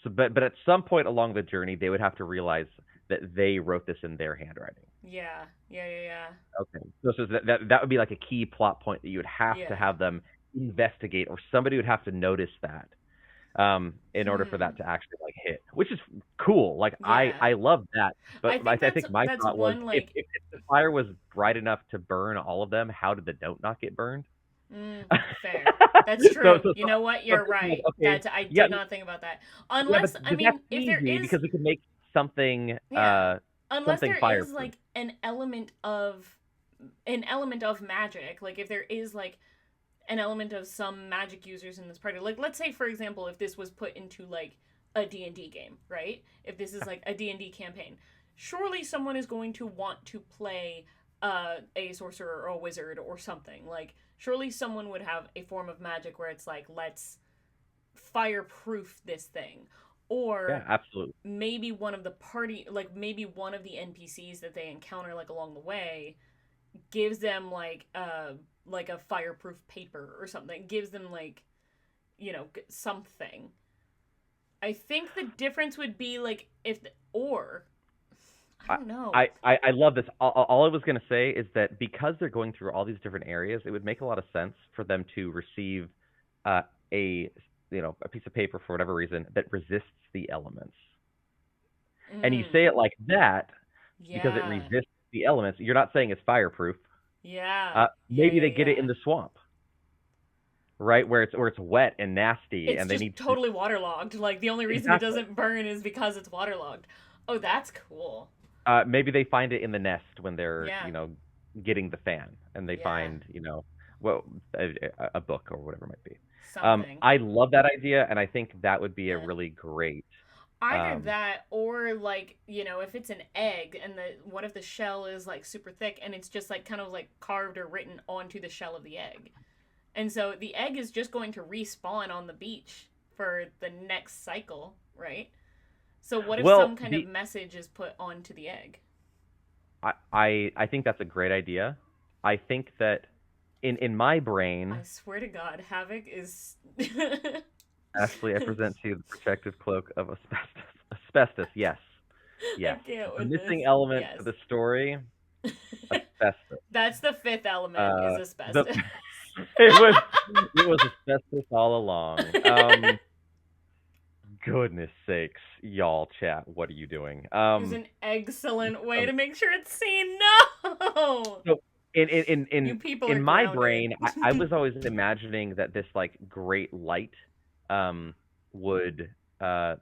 But at some point along the journey, they would have to realize that they wrote this in their handwriting. Yeah. Yeah. Yeah. Yeah. Okay, so that would be like a key plot point that you would have to Yeah. have them investigate, or somebody would have to notice that in order for that Hmm. to actually like hit, which is cool. Like Yeah. I love that, but I think I that's think my that's thought was one if like if the fire was bright enough to burn all of them, how did the note not get burned? fair. That's so, true. so, You so, know what? so I'm You're thinking like, right. okay, That's I yeah, did not think about that. yeah, but Unless I that's mean, if there easy is because we can make something yeah. Unless something there is fireproof. like an element of magic, like if there is like an element of some magic users in this party. Like let's say for example if this was put into like a D&D game, right? If this is like a D&D campaign, surely someone is going to want to play a sorcerer or a wizard or something. Like surely someone would have a form of magic where it's like let's fireproof this thing. Yeah, Or absolutely. maybe one of the party like maybe one of the NPCs that they encounter like along the way gives them like a fireproof paper or something, gives them like something. I think the difference would be like if or I I don't know. I love this. All I was going to say is that because they're going through all these different areas, it would make a lot of sense for them to receive uh, a a piece of paper for whatever reason that resists the elements. And you Mm, say it like that because it yeah, resists the elements. You're not saying it's fireproof. yeah, yeah, Maybe yeah, they get it yeah. in the swamp, right, where it's wet and nasty, It's and they just need to totally waterlogged. Like the only reason it exactly. doesn't burn is because it's waterlogged. Oh, that's cool. Maybe they find it in the nest when they're, Yeah, getting the fan, and they yeah, find, well, a book or whatever it might be. something. I love that idea, and I think that would be a Yeah. really great. Either Um, that or like, if it's an egg and the what if the shell is like super thick and it's just like kind of like carved or written onto the shell of the egg. And so the egg is just going to respawn on the beach for the next cycle, right? So what if well, some kind of message is put onto the egg? I think that's a great idea. I think that in my brain, I swear to God, Havoc is Ashley, I present to you the protective cloak of asbestos. Asbestos, yes, I yes. can't The with this. missing element Yes. to the story, asbestos. That's the fifth element is The asbestos. it was asbestos all along. Goodness sakes, y'all, chat, what are you doing? Is an excellent way Um, to make sure it's seen. No. so You people are in my grounded. brain, I was always imagining that this like great light um would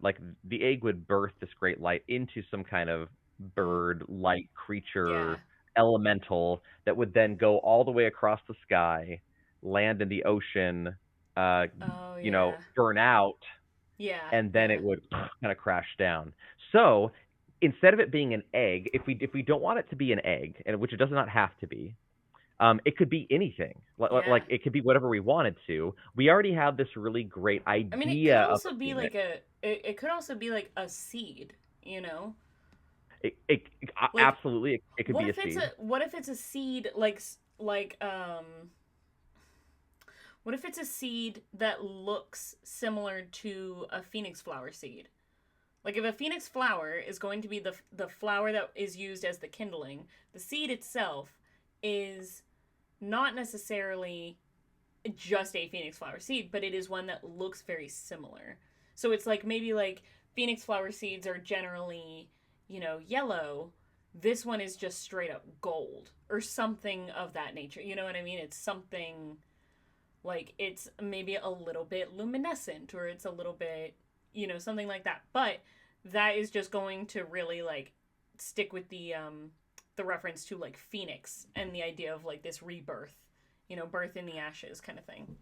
like the egg would birth this great light into some kind of Mm, bird like yeah. creature elemental that would then go all the way across the sky, land in the ocean, uh Oh yeah. burn out, Yeah. and then Yeah. it would kind of crash down. So instead of it being an egg, if we don't want it to be an egg, and which it does not have to be, it could be anything. Yeah. Like it could be whatever we wanted to. We already have this really great I mean, it could idea of a also be phoenix. like it could also be like a seed, you know? Like Absolutely, it could be a seed. what if it's a seed like what if it's a seed that looks similar to a phoenix flower seed? Like if a phoenix flower is going to be the flower that is used as the kindling, the seed itself is not necessarily just a phoenix flower seed, but it is one that looks very similar. So it's like maybe like phoenix flower seeds are generally, yellow. This one is just straight up gold or something of that nature. You know what I mean? It's something like it's maybe a little bit luminescent or it's a little bit, something like that. But that is just going to really like stick with the reference to like phoenix and the idea of like this rebirth, birth in the ashes kind of thing.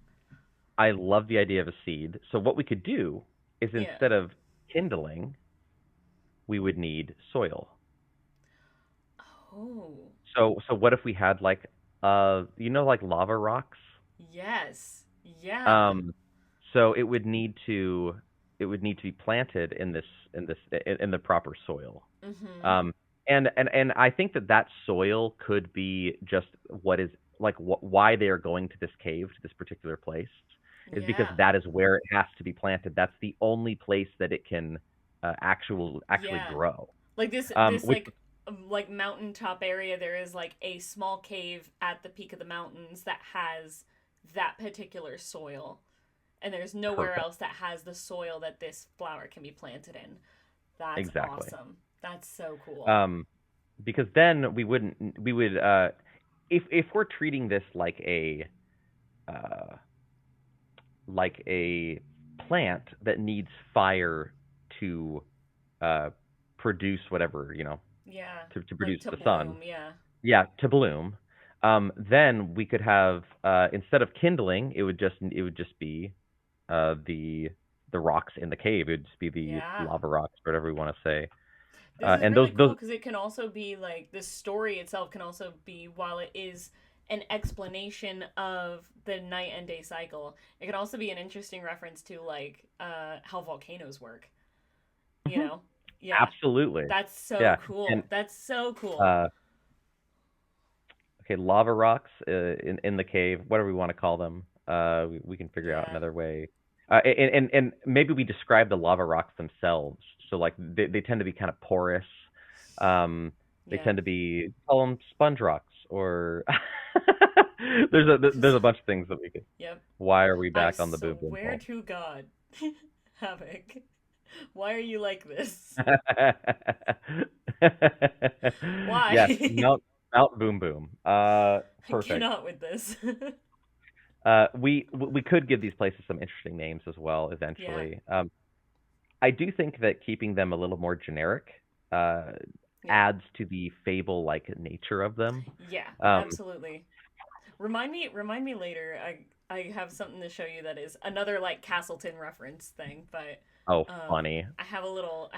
I love the idea of a seed. So what we could do is Yeah. instead of kindling, we would need soil. Oh. So what if we had like like lava rocks? Yes. Yeah. Um, so it would need to be planted in the proper soil. Mhm. Um, and I think that that soil could be just what is like why they are going to this cave, to this particular place, is because Yeah. that is where it has to be planted. That's the only place that it can actually Yeah. grow. Like this Which like mountaintop area, there is like a small cave at the peak of the mountains that has that particular soil. And there's nowhere perfect. else that has the soil that this flower can be planted in. That's Exactly. awesome. That's so cool. Um, because then we would if we're treating this uh like a plant that needs fire to uh produce whatever, Yeah. to Like produce to the sun. bloom, yeah. Yeah, to bloom. Then we could have instead of kindling, it would just be the rocks in the cave. It would just be the Yeah. lava rocks, whatever we want to say. This is And really those cool because it can also be like the story itself can also be, while it is an explanation of the night and day cycle, it can also be an interesting reference to like how volcanoes work. You Mhm. know? Yeah. Absolutely. That's so Yeah. cool. And That's so cool. uh okay, lava rocks in the cave, whatever we want to call them. We can figure out Yeah. another way. And maybe we describe the lava rocks themselves. So like they tend to be kind of porous. They Yeah. tend to be call them sponge rocks or there's a bunch of things that we could. Yep. Why are we I back on the boom boom swear pole? to God, Havoc. Why are you like this? Yes, Why? Mount Boom Boom. I Perfect. cannot with this. We could give these places some interesting names as well Yeah. eventually. I do think that keeping them a little more generic uh, Yeah. adds to the fable-like nature of them. Yeah. Um, Absolutely. Remind me later. I have something to show you that is another like Castleton reference thing, but oh, funny. I have a little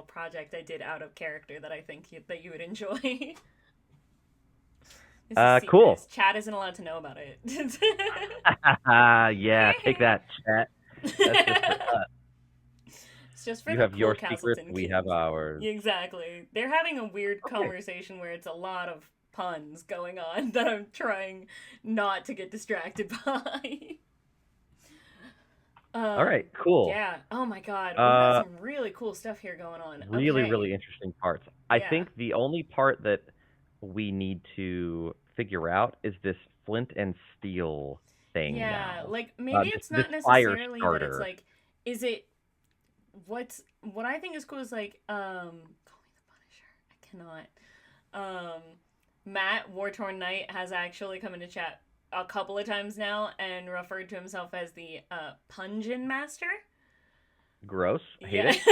project I did out of character that I think that you would enjoy. This is Cool. secret. Chad isn't allowed to know about it. Yeah, take that, chat. That's just for us. It's just for You the have cool your secrets, Castleton we have kids. ours. Exactly. They're having a weird Okay. conversation where it's a lot of puns going on that I'm trying not to get distracted by. All um, right, cool. yeah. Oh my god, we've got Uh, some really cool stuff here going on. really, Okay. really interesting parts. I Yeah. think the only part that we need to figure out is this flint and steel thing Yeah, now. like maybe This it's this not fire necessarily that it's starter. like is it what I think is cool is like call me the Punisher. I cannot. Um Matt, War Torn Knight, has actually come into chat a couple of times now and referred to himself as the Pungeon Master. Gross. Hate Yeah. it.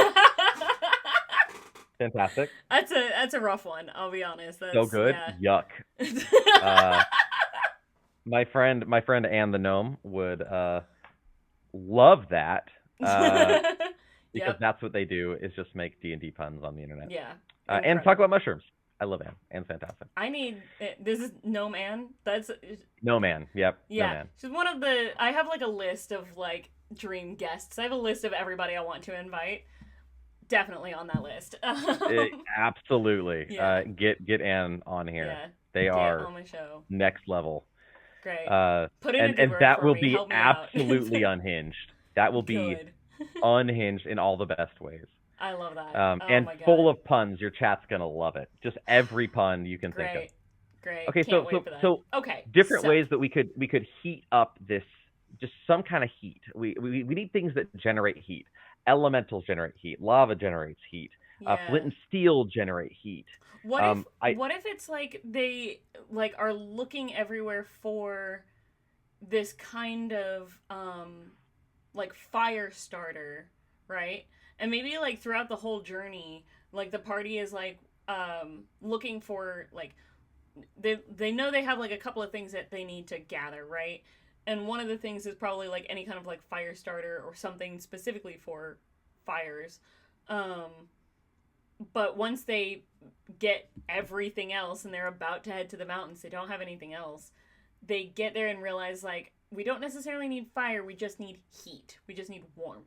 Fantastic. That's a rough one, I'll be honest. So That's good. yeah. Yuck. My friend Anne the gnome would love that. Because Yep. that's what they do is just make D&D puns on the internet. Yeah. And talk about mushrooms. I love Anne. Anne's fantastic. I need this is Gnome Anne. That's No man. Yep. yeah. No man. She's one of the I have like a list of like dream guests. I have a list of everybody I want to invite. Definitely on that list. Absolutely. Yeah. Get Anne on here. Yeah. They Get are on my show. next level. Great. Put in a And good word that for will me. be Help me out. absolutely unhinged. That will be Good. unhinged in all the best ways. I love that. And my God. full of puns. Your chat's gonna love it. Just every pun you can think of. Great. Okay, Can't wait for that. so okay. different ways that we could heat up this, just some kind of heat. We need things that generate heat. Elementals generate heat. Lava generates heat. Yeah. Flint and steel generate heat. What if it's like they like are looking everywhere for this kind of like fire starter, right? And maybe like throughout the whole journey, like the party is like looking for like they know they have like a couple of things that they need to gather, right? And one of the things is probably like any kind of like fire starter or something specifically for fires. But once they get everything else and they're about to head to the mountains, they don't have anything else. They get there and realize like we don't necessarily need fire, we just need heat. We just need warmth.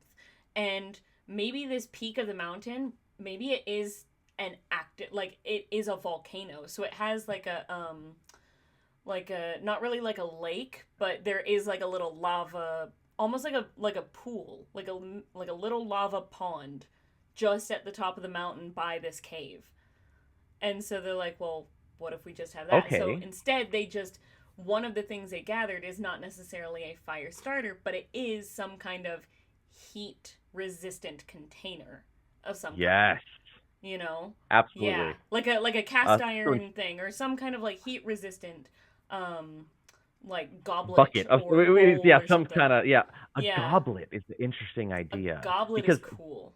And maybe this peak of the mountain, maybe it is an active, like it is a volcano, so it has like a not really like a lake, but there is like a little lava, almost like a pool, like a little lava pond just at the top of the mountain by this cave. And so they're like, well, what if we just have that? Okay. So instead they just, one of the things they gathered is not necessarily a fire starter, but it is some kind of heat resistant container of some kind. Yes. You know? Absolutely. Yeah. Like a cast iron thing or some kind of like heat resistant like goblet bucket of some kind of a Yeah. goblet is the interesting idea. A goblet because is cool.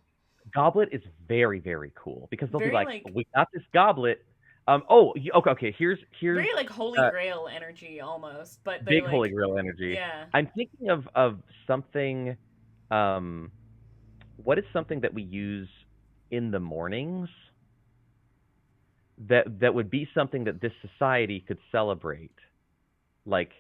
Goblet is very, very cool because they'll Very, be like, like- we got this goblet. Okay. Here's Very like Holy Grail energy almost, but they big like, Holy Grail energy. Yeah. I'm thinking of something. What is something that we use in the mornings that would be something that this society could celebrate, like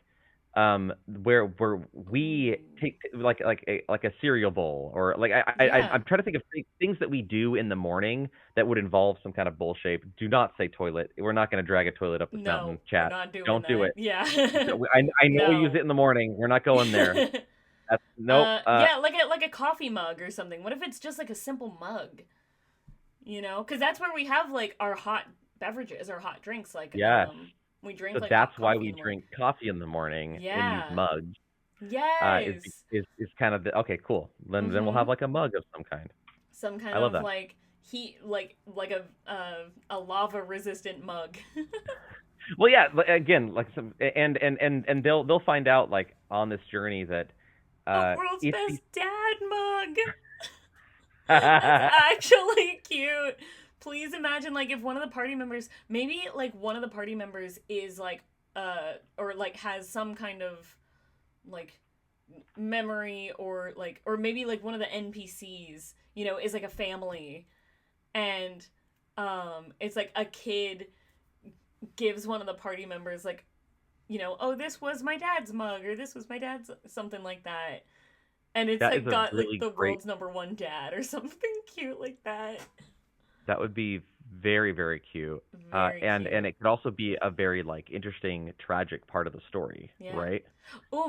where we take like a cereal bowl, or like I'm trying to think of things that we do in the morning that would involve some kind of bowl shape. Do not say toilet. We're not going to drag a toilet up this mountain. Chat. We're not doing Don't that. do it. Yeah. I know we use it in the morning. We're not going there. That's nope. Yeah, like a coffee mug or something. What if it's just like a simple mug? You know, because that's where we have like our hot beverages or hot drinks. Like we drink. So like that's hot why coffee we drink coffee in the morning in these mugs. Yes. Is kind of okay. Cool. Then we'll have like a mug of some kind. Some kind of like heat, like a lava resistant mug. Well, yeah. Again, like some and they'll find out like on this journey that the world's best dad mug. That's actually cute. Please imagine like if one of the party members, maybe like one of the party members is like or like has some kind of like memory, or maybe like one of the NPCs, you know, is like a family, and it's like a kid gives one of the party members like, you know, oh, this was my dad's mug, or this was my dad's, something like that. And it's like got really like the world's #1 dad or something cute like that. That would be very, very cute. And it could also be a very like interesting, tragic part of the story, right? Oh,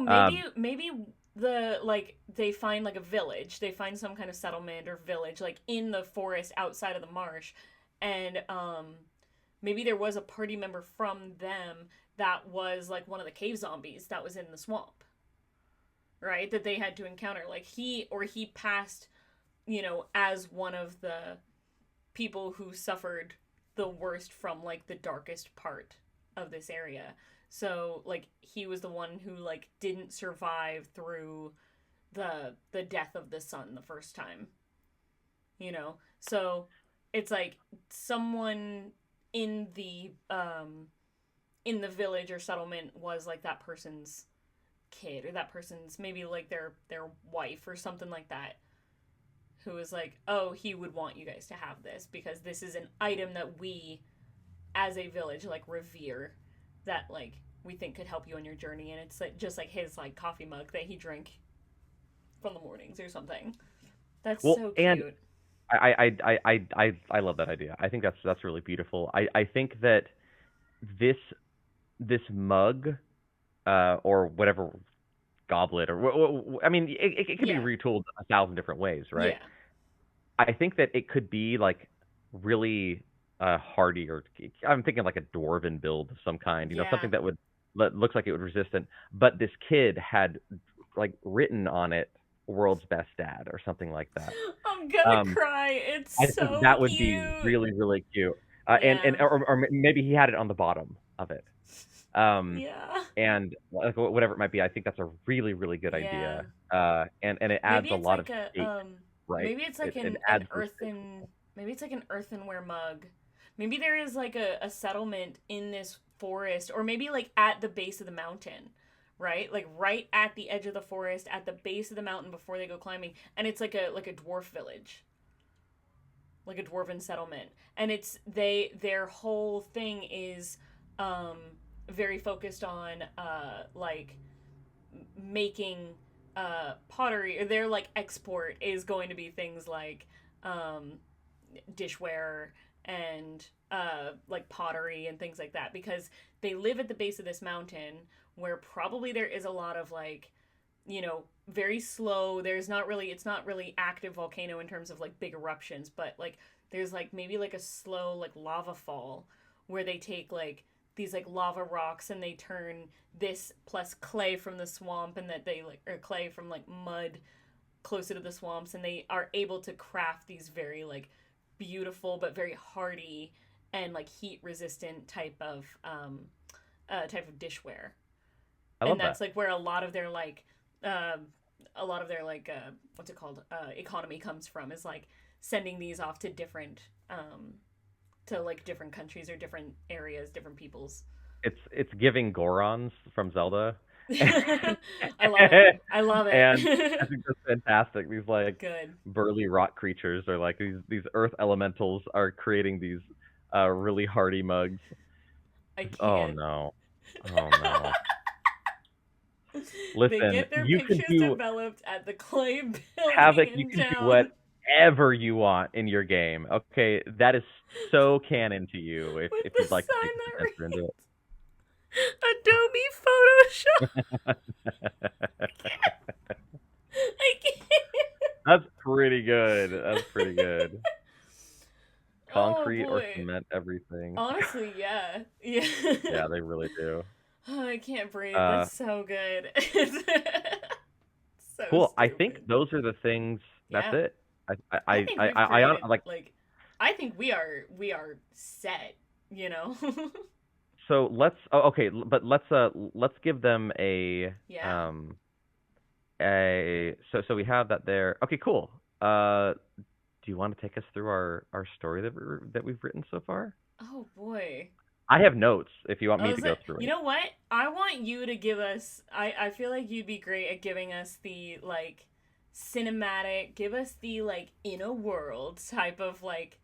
maybe the like they find like a village, they find some kind of settlement or village like in the forest outside of the marsh, and maybe there was a party member from them that was like one of the cave zombies that was in the swamp, right? That they had to encounter. Like he passed, you know, as one of the people who suffered the worst from like the darkest part of this area. So like he was the one who like didn't survive through the death of the son the first time, you know. So it's like someone in the in the village or settlement was like that person's kid, or that person's maybe like their wife or something like that, who was like, oh, he would want you guys to have this because this is an item that we as a village like revere, that like we think could help you on your journey. And it's like just like his like coffee mug that he drank from the mornings or something. That's Well, so and cute. I love that idea. I think that's really beautiful. I think that this this mug, or whatever, goblet, or I mean, it could be Yeah. retooled a thousand different ways, right? Yeah. I think that it could be like really hardy, or I'm thinking like a dwarven build of some kind, Yeah. something that would looks like it would resistant. But this kid had like written on it "World's Best Dad" or something like that. I'm gonna Um, cry. It's I think so that would be cute. really really cute. And Yeah. or maybe he had it on the bottom of it. Um, Yeah. and like, whatever it might be, I think that's a really really good Yeah. idea. And it adds Maybe a it's lot of like a shape, right? maybe it's like It an adds the shape. earthen maybe it's like an earthenware mug. Maybe there is like a settlement in this forest, or maybe like at the base of the mountain, right? Like right at the edge of the forest, at the base of the mountain before they go climbing, and it's like a dwarf village, like a dwarven settlement. And it's their whole thing is um very focused on like making pottery, or their like export is going to be things like um dishware and like pottery and things like that, because they live at the base of this mountain where probably there is a lot of like, very slow. There's not really, it's not really active volcano in terms of like big eruptions, but like there's like maybe like a slow like lava fall where they take like these like lava rocks and they turn this plus clay from the swamp, and that they like, or clay from like mud closer to the swamps, and they are able to craft these very like beautiful but very hardy and like heat resistant type of dishware. I And love that's that. like where a lot of their like a lot of their like what's it called, economy comes from, is like sending these off to different to like different countries or different areas, different peoples. It's giving Gorons from Zelda. I love it. I love And I it. think that's fantastic. These like Good. burly rock creatures, or like these earth elementals, are creating these really hardy mugs. I Oh can't. no. Oh no. They Listen, get their you can pictures do developed at the clay building Havoc, you in can do town whatever you want in your game. Okay, that is so canon to you with if the you'd like to sign take that an adventure into reads Adobe Photoshop. it. I can't. That's pretty good. That's pretty good. Oh Concrete or boy. cement everything. Honestly, yeah. Yeah. Yeah, they really do. Oh, I can't breathe. Uh, That's so good. It's so cool. I think stupid. those are the things. That's Yeah. it. I think we've I created like. like I think we are set, you know? So let's. Oh, okay, but let's give them Yeah. so we have that there. Okay, cool. Do you want to take us through our story that we've written so far? Oh boy. I have notes if you want Oh, me is to go it? through You it. know what? I want you to give us. I feel like you'd be great at giving us the like cinematic. Give us the like in a world type of like.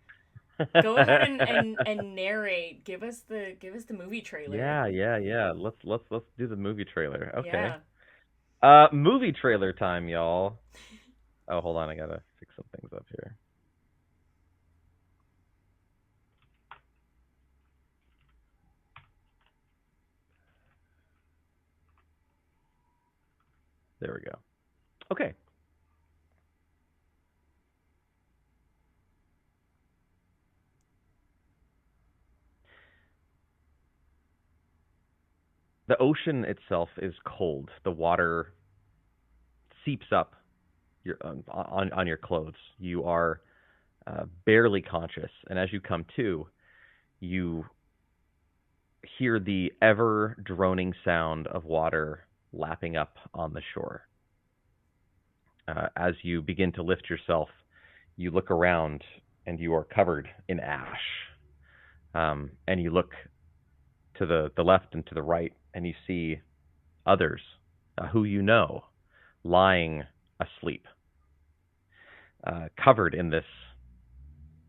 Go ahead and narrate. Give us the movie trailer. Yeah, yeah, yeah. Let's do the movie trailer. Okay. Yeah. Movie trailer time, y'all. Oh, hold on, I gotta fix some things up here. There we go. Okay. The ocean itself is cold. The water seeps up your on your clothes. You are barely conscious, and as you come to, you hear the ever droning sound of water lapping up on the shore. As you begin to lift yourself, you look around and you are covered in ash. And you look to the left and to the right, and you see others who you know lying asleep, covered in this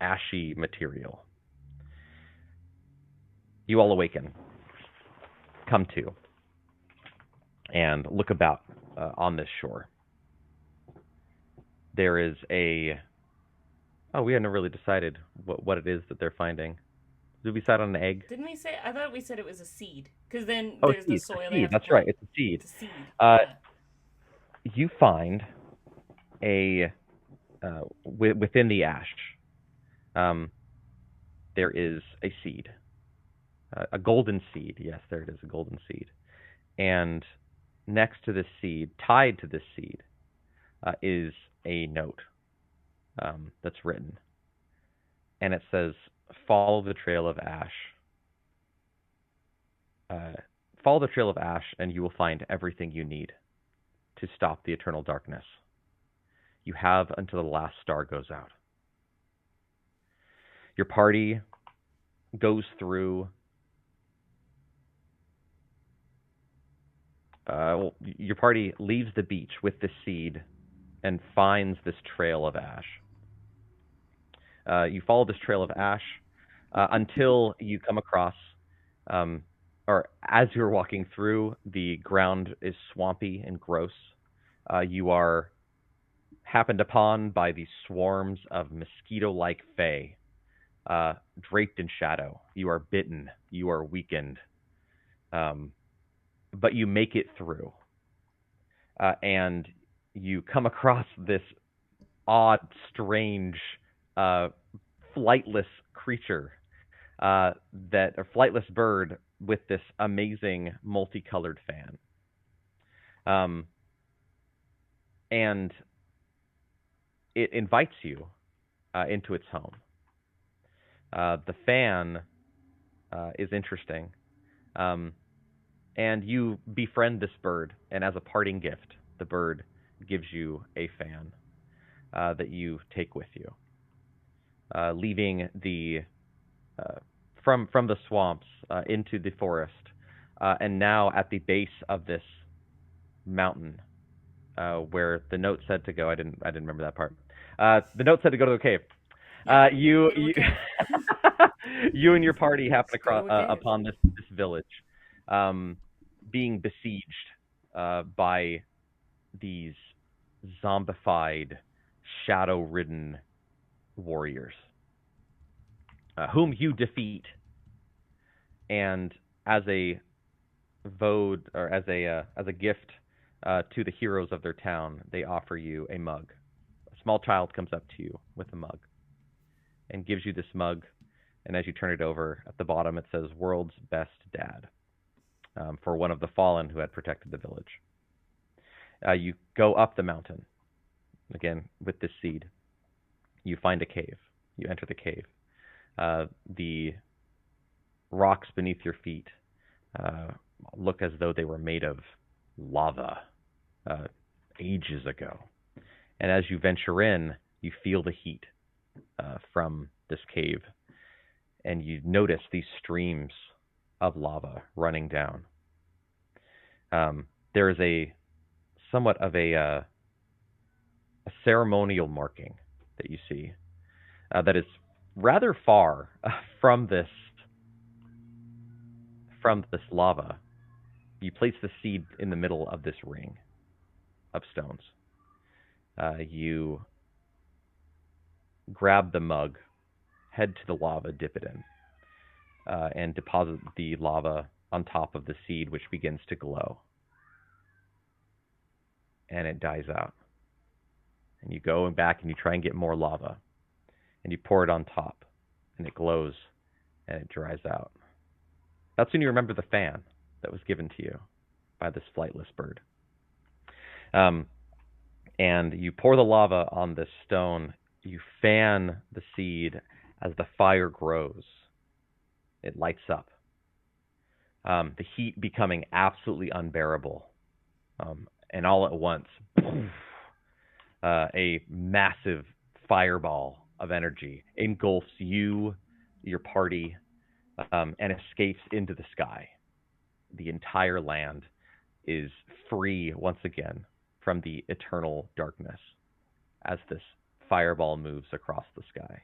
ashy material. You all awaken, come to, and look about on this shore. There is a. Oh, we hadn't really decided what it is that they're finding. Did we decide on an egg? Didn't we say? I thought we said it was a seed. Because then Oh, there's the seed. A soil they seed. have to That's right. plant. It's a seed. It's a seed. Uh, Yeah. you find a within the ash. There is a seed, a golden seed. Yes, there it is, a golden seed. And next to this seed, tied to this seed, is a note that's written, and it says, "Follow the trail of ash. Follow the trail of ash, and you will find everything you need to stop the eternal darkness. You have until the last star goes out." Your party goes through. Your party leaves the beach with the seed and finds this trail of ash. You follow this trail of ash until you come across, or as you're walking through, the ground is swampy and gross. You are happened upon by these swarms of mosquito-like fae, draped in shadow. You are bitten. You are weakened. But you make it through. And you come across this odd, strange, flightless creature, a flightless bird with this amazing multicolored fan. And it invites you into its home. The fan is interesting. And you befriend this bird, and as a parting gift, the bird gives you a fan that you take with you, leaving the from the swamps into the forest, and now at the base of this mountain, where the note said to go. I didn't remember that part. The note said to go to the cave. You you and your party happen across upon this village, being besieged by these zombified, shadow-ridden warriors, whom you defeat. And as a vote, or as a gift to the heroes of their town, they offer you a mug. A small child comes up to you with a mug and gives you this mug. And as you turn it over, at the bottom it says "World's Best Dad," for one of the fallen who had protected the village. You go up the mountain, again with this seed. You find a cave. You enter the cave. The rocks beneath your feet look as though they were made of lava ages ago. And as you venture in, you feel the heat from this cave. And you notice these streams of lava running down. There is a somewhat of a ceremonial marking that you see that is rather far from this lava. You place the seed in the middle of this ring of stones. You grab the mug, head to the lava, dip it in, and deposit the lava on top of the seed, which begins to glow. And it dies out. And you go back and you try and get more lava. And you pour it on top. And it glows. And it dries out. That's when you remember the fan that was given to you by this flightless bird. And you pour the lava on this stone. You fan the seed as the fire grows. It lights up. the heat becoming absolutely unbearable. And all at once, a massive fireball of energy engulfs you, your party, and escapes into the sky. The entire land is free once again from the eternal darkness as this fireball moves across the sky.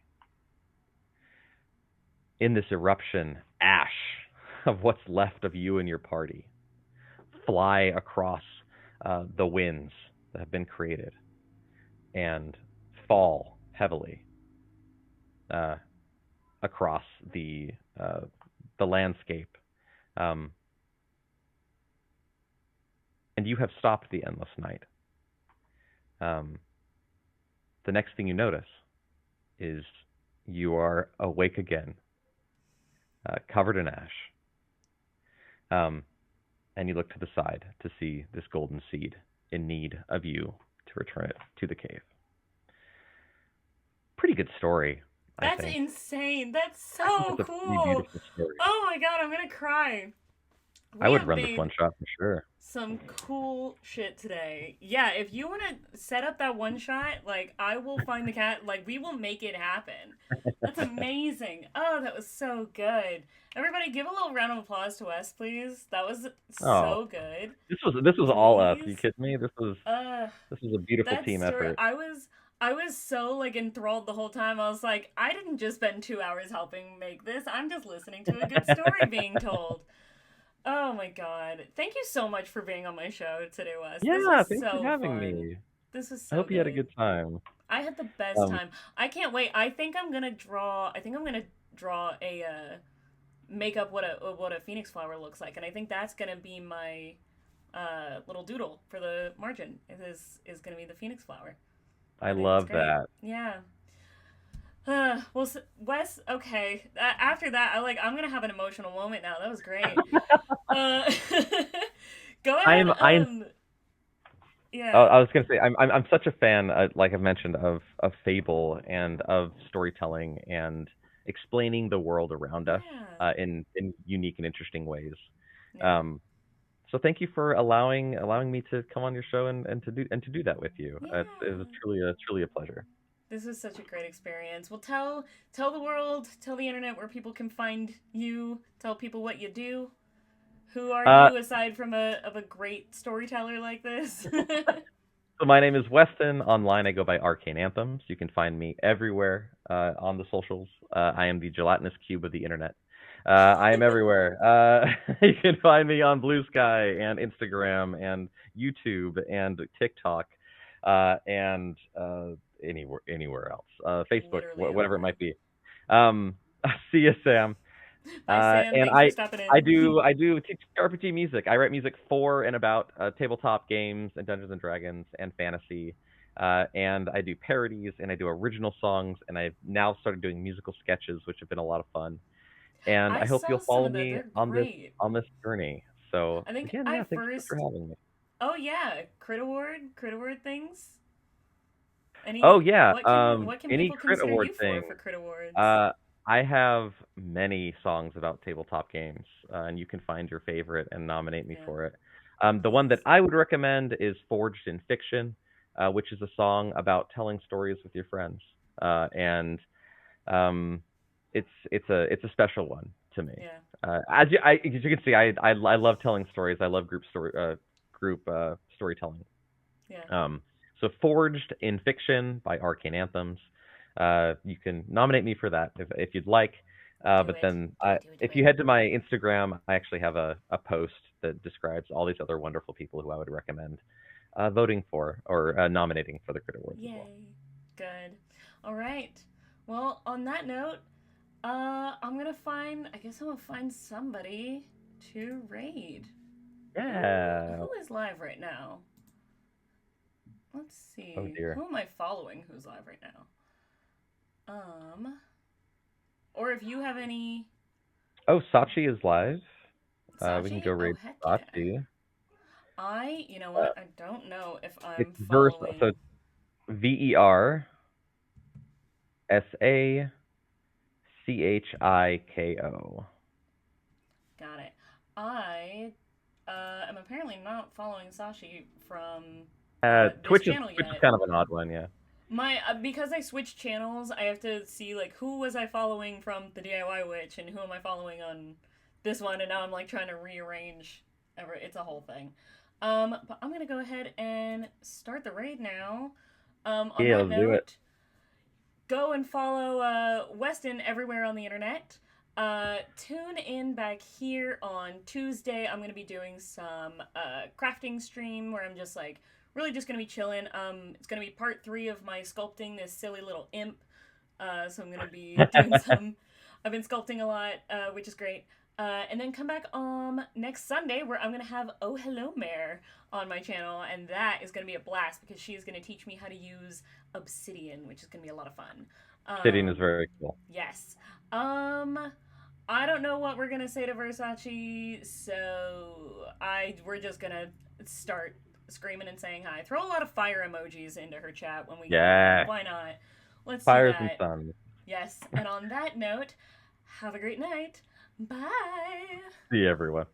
In this eruption, ash of what's left of you and your party fly across the winds that have been created and fall heavily uh, across the landscape. Um, and you have stopped the endless night. Um, the next thing you notice is you are awake again, covered in ash. Um, and you look to the side to see this golden seed in need of you to return it to the cave. Pretty good story, I That's think. insane. That's I think so it's a pretty cool. beautiful story. Oh my god, I'm gonna cry. I We would have run this one made shot for sure. some cool shit today. Yeah, if you want to set up that one shot, like, I will find the cat. Like, we will make it happen. That's amazing. Oh, that was so good. Everybody, give a little round of applause to Wes, please. That was Oh, so good. this was all us. Are you Please. kidding me? Uh, This was a beautiful that team story, effort. I was so like enthralled the whole time. I was like, I didn't just spend 2 hours helping make this. I'm just listening to a good story being told. Oh my god. Thank you so much for being on my show today, Wes. This Yeah, was thanks for so having fun. me. This was I so hope you had a good. good time. I had the best Um, time. I can't wait. I think I'm gonna draw a make up what a phoenix flower looks like, and I think that's gonna be my little doodle for the margin. It is gonna be the phoenix flower. I I think it's love great. that. Yeah. Well, Wes. Okay. After that, I'm gonna have an emotional moment now. That was great. Uh, go ahead. I'm Yeah. I was gonna say I'm such a fan, like I've mentioned, of fable and of storytelling and explaining the world around us Yeah. in unique and interesting ways. Yeah. Um, so thank you for allowing me to come on your show and to do that with you. It was Yeah. truly a pleasure. This was such a great experience. Well, tell the world, tell the internet where people can find you. Tell people what you do. Who are Uh, you aside from a great storyteller like this? so my name is Weston. Online, I go by Arcane Anthems. You can find me everywhere on the socials. I am the gelatinous cube of the internet. I am everywhere. You can find me on Blue Sky and Instagram and YouTube and TikTok and anywhere else. Facebook, Literally whatever it everywhere. might be. Um, See you, Sam. Bye, Sam. And Thanks for stopping I in. do teach RPG music. I write music for and about tabletop games and Dungeons and Dragons and fantasy. And I do parodies and I do original songs and I've now started doing musical sketches, which have been a lot of fun. And I I hope saw you'll some follow of that. me They're on this great. journey. So I think again, I yeah, thanks for first. having me. Oh yeah, crit award things. Oh Any yeah, what can any people crit consider award you for thing. crit awards? Uh, I have many songs about tabletop games, and you can find your favorite and nominate me Yeah, for it. The one that please. I would recommend is Forged in Fiction, which is a song about telling stories with your friends, and um, it's a special one to me. Yeah, As you can see, I love telling stories. I love group storytelling. yeah. Um, so Forged in Fiction by Arcane Anthems. You can nominate me for that if you'd like. Do But it. then Do it. Do it. Do if you it. head to my Instagram, I actually have a post that describes all these other wonderful people who I would recommend voting for or nominating for the Crit Awards as well. Yay. Good. All right. Well, on that note, I'm gonna find. I guess I'm gonna find somebody to raid. Yeah. Who is live right now? Let's Oh see. dear. Who am I following? Who's live right now? Or if you have any. Oh, Sachi is live. We can Sachi? go Oh raid heck yeah. Sachi. You know Uh, what? I don't know if it's I'm verse. So following. it's VERSACHIKO. Got it. I am apparently not following Sashi from this Twitch is channel Twitch is yet. kind of an odd one, yeah. My because I switched channels, I have to see like who was I following from the DIY Witch and who am I following on this one, and now I'm like trying to rearrange. It's a whole thing. But I'm gonna go ahead and start the raid now. On Yeah, that let's do it. note, go and follow Weston everywhere on the internet. Tune in back here on Tuesday. I'm gonna be doing some crafting stream where I'm just like really just gonna be chilling. It's gonna be part 3 of my sculpting this silly little imp. So I'm gonna be doing some. I've been sculpting a lot, which is great. And then come back next Sunday where I'm gonna have Oh Hello Mare on my channel, and that is gonna be a blast because she is gonna teach me how to use obsidian, which is gonna be a lot of fun. Sitting is very cool. Yes. I don't know what we're gonna say to Versace, so we're just gonna start screaming and saying hi. Throw a lot of fire emojis into her chat when we get Yeah. on. Why not? Let's Fires do and that. sun. Yes. And on that note, have a great night. Bye. See you, everyone.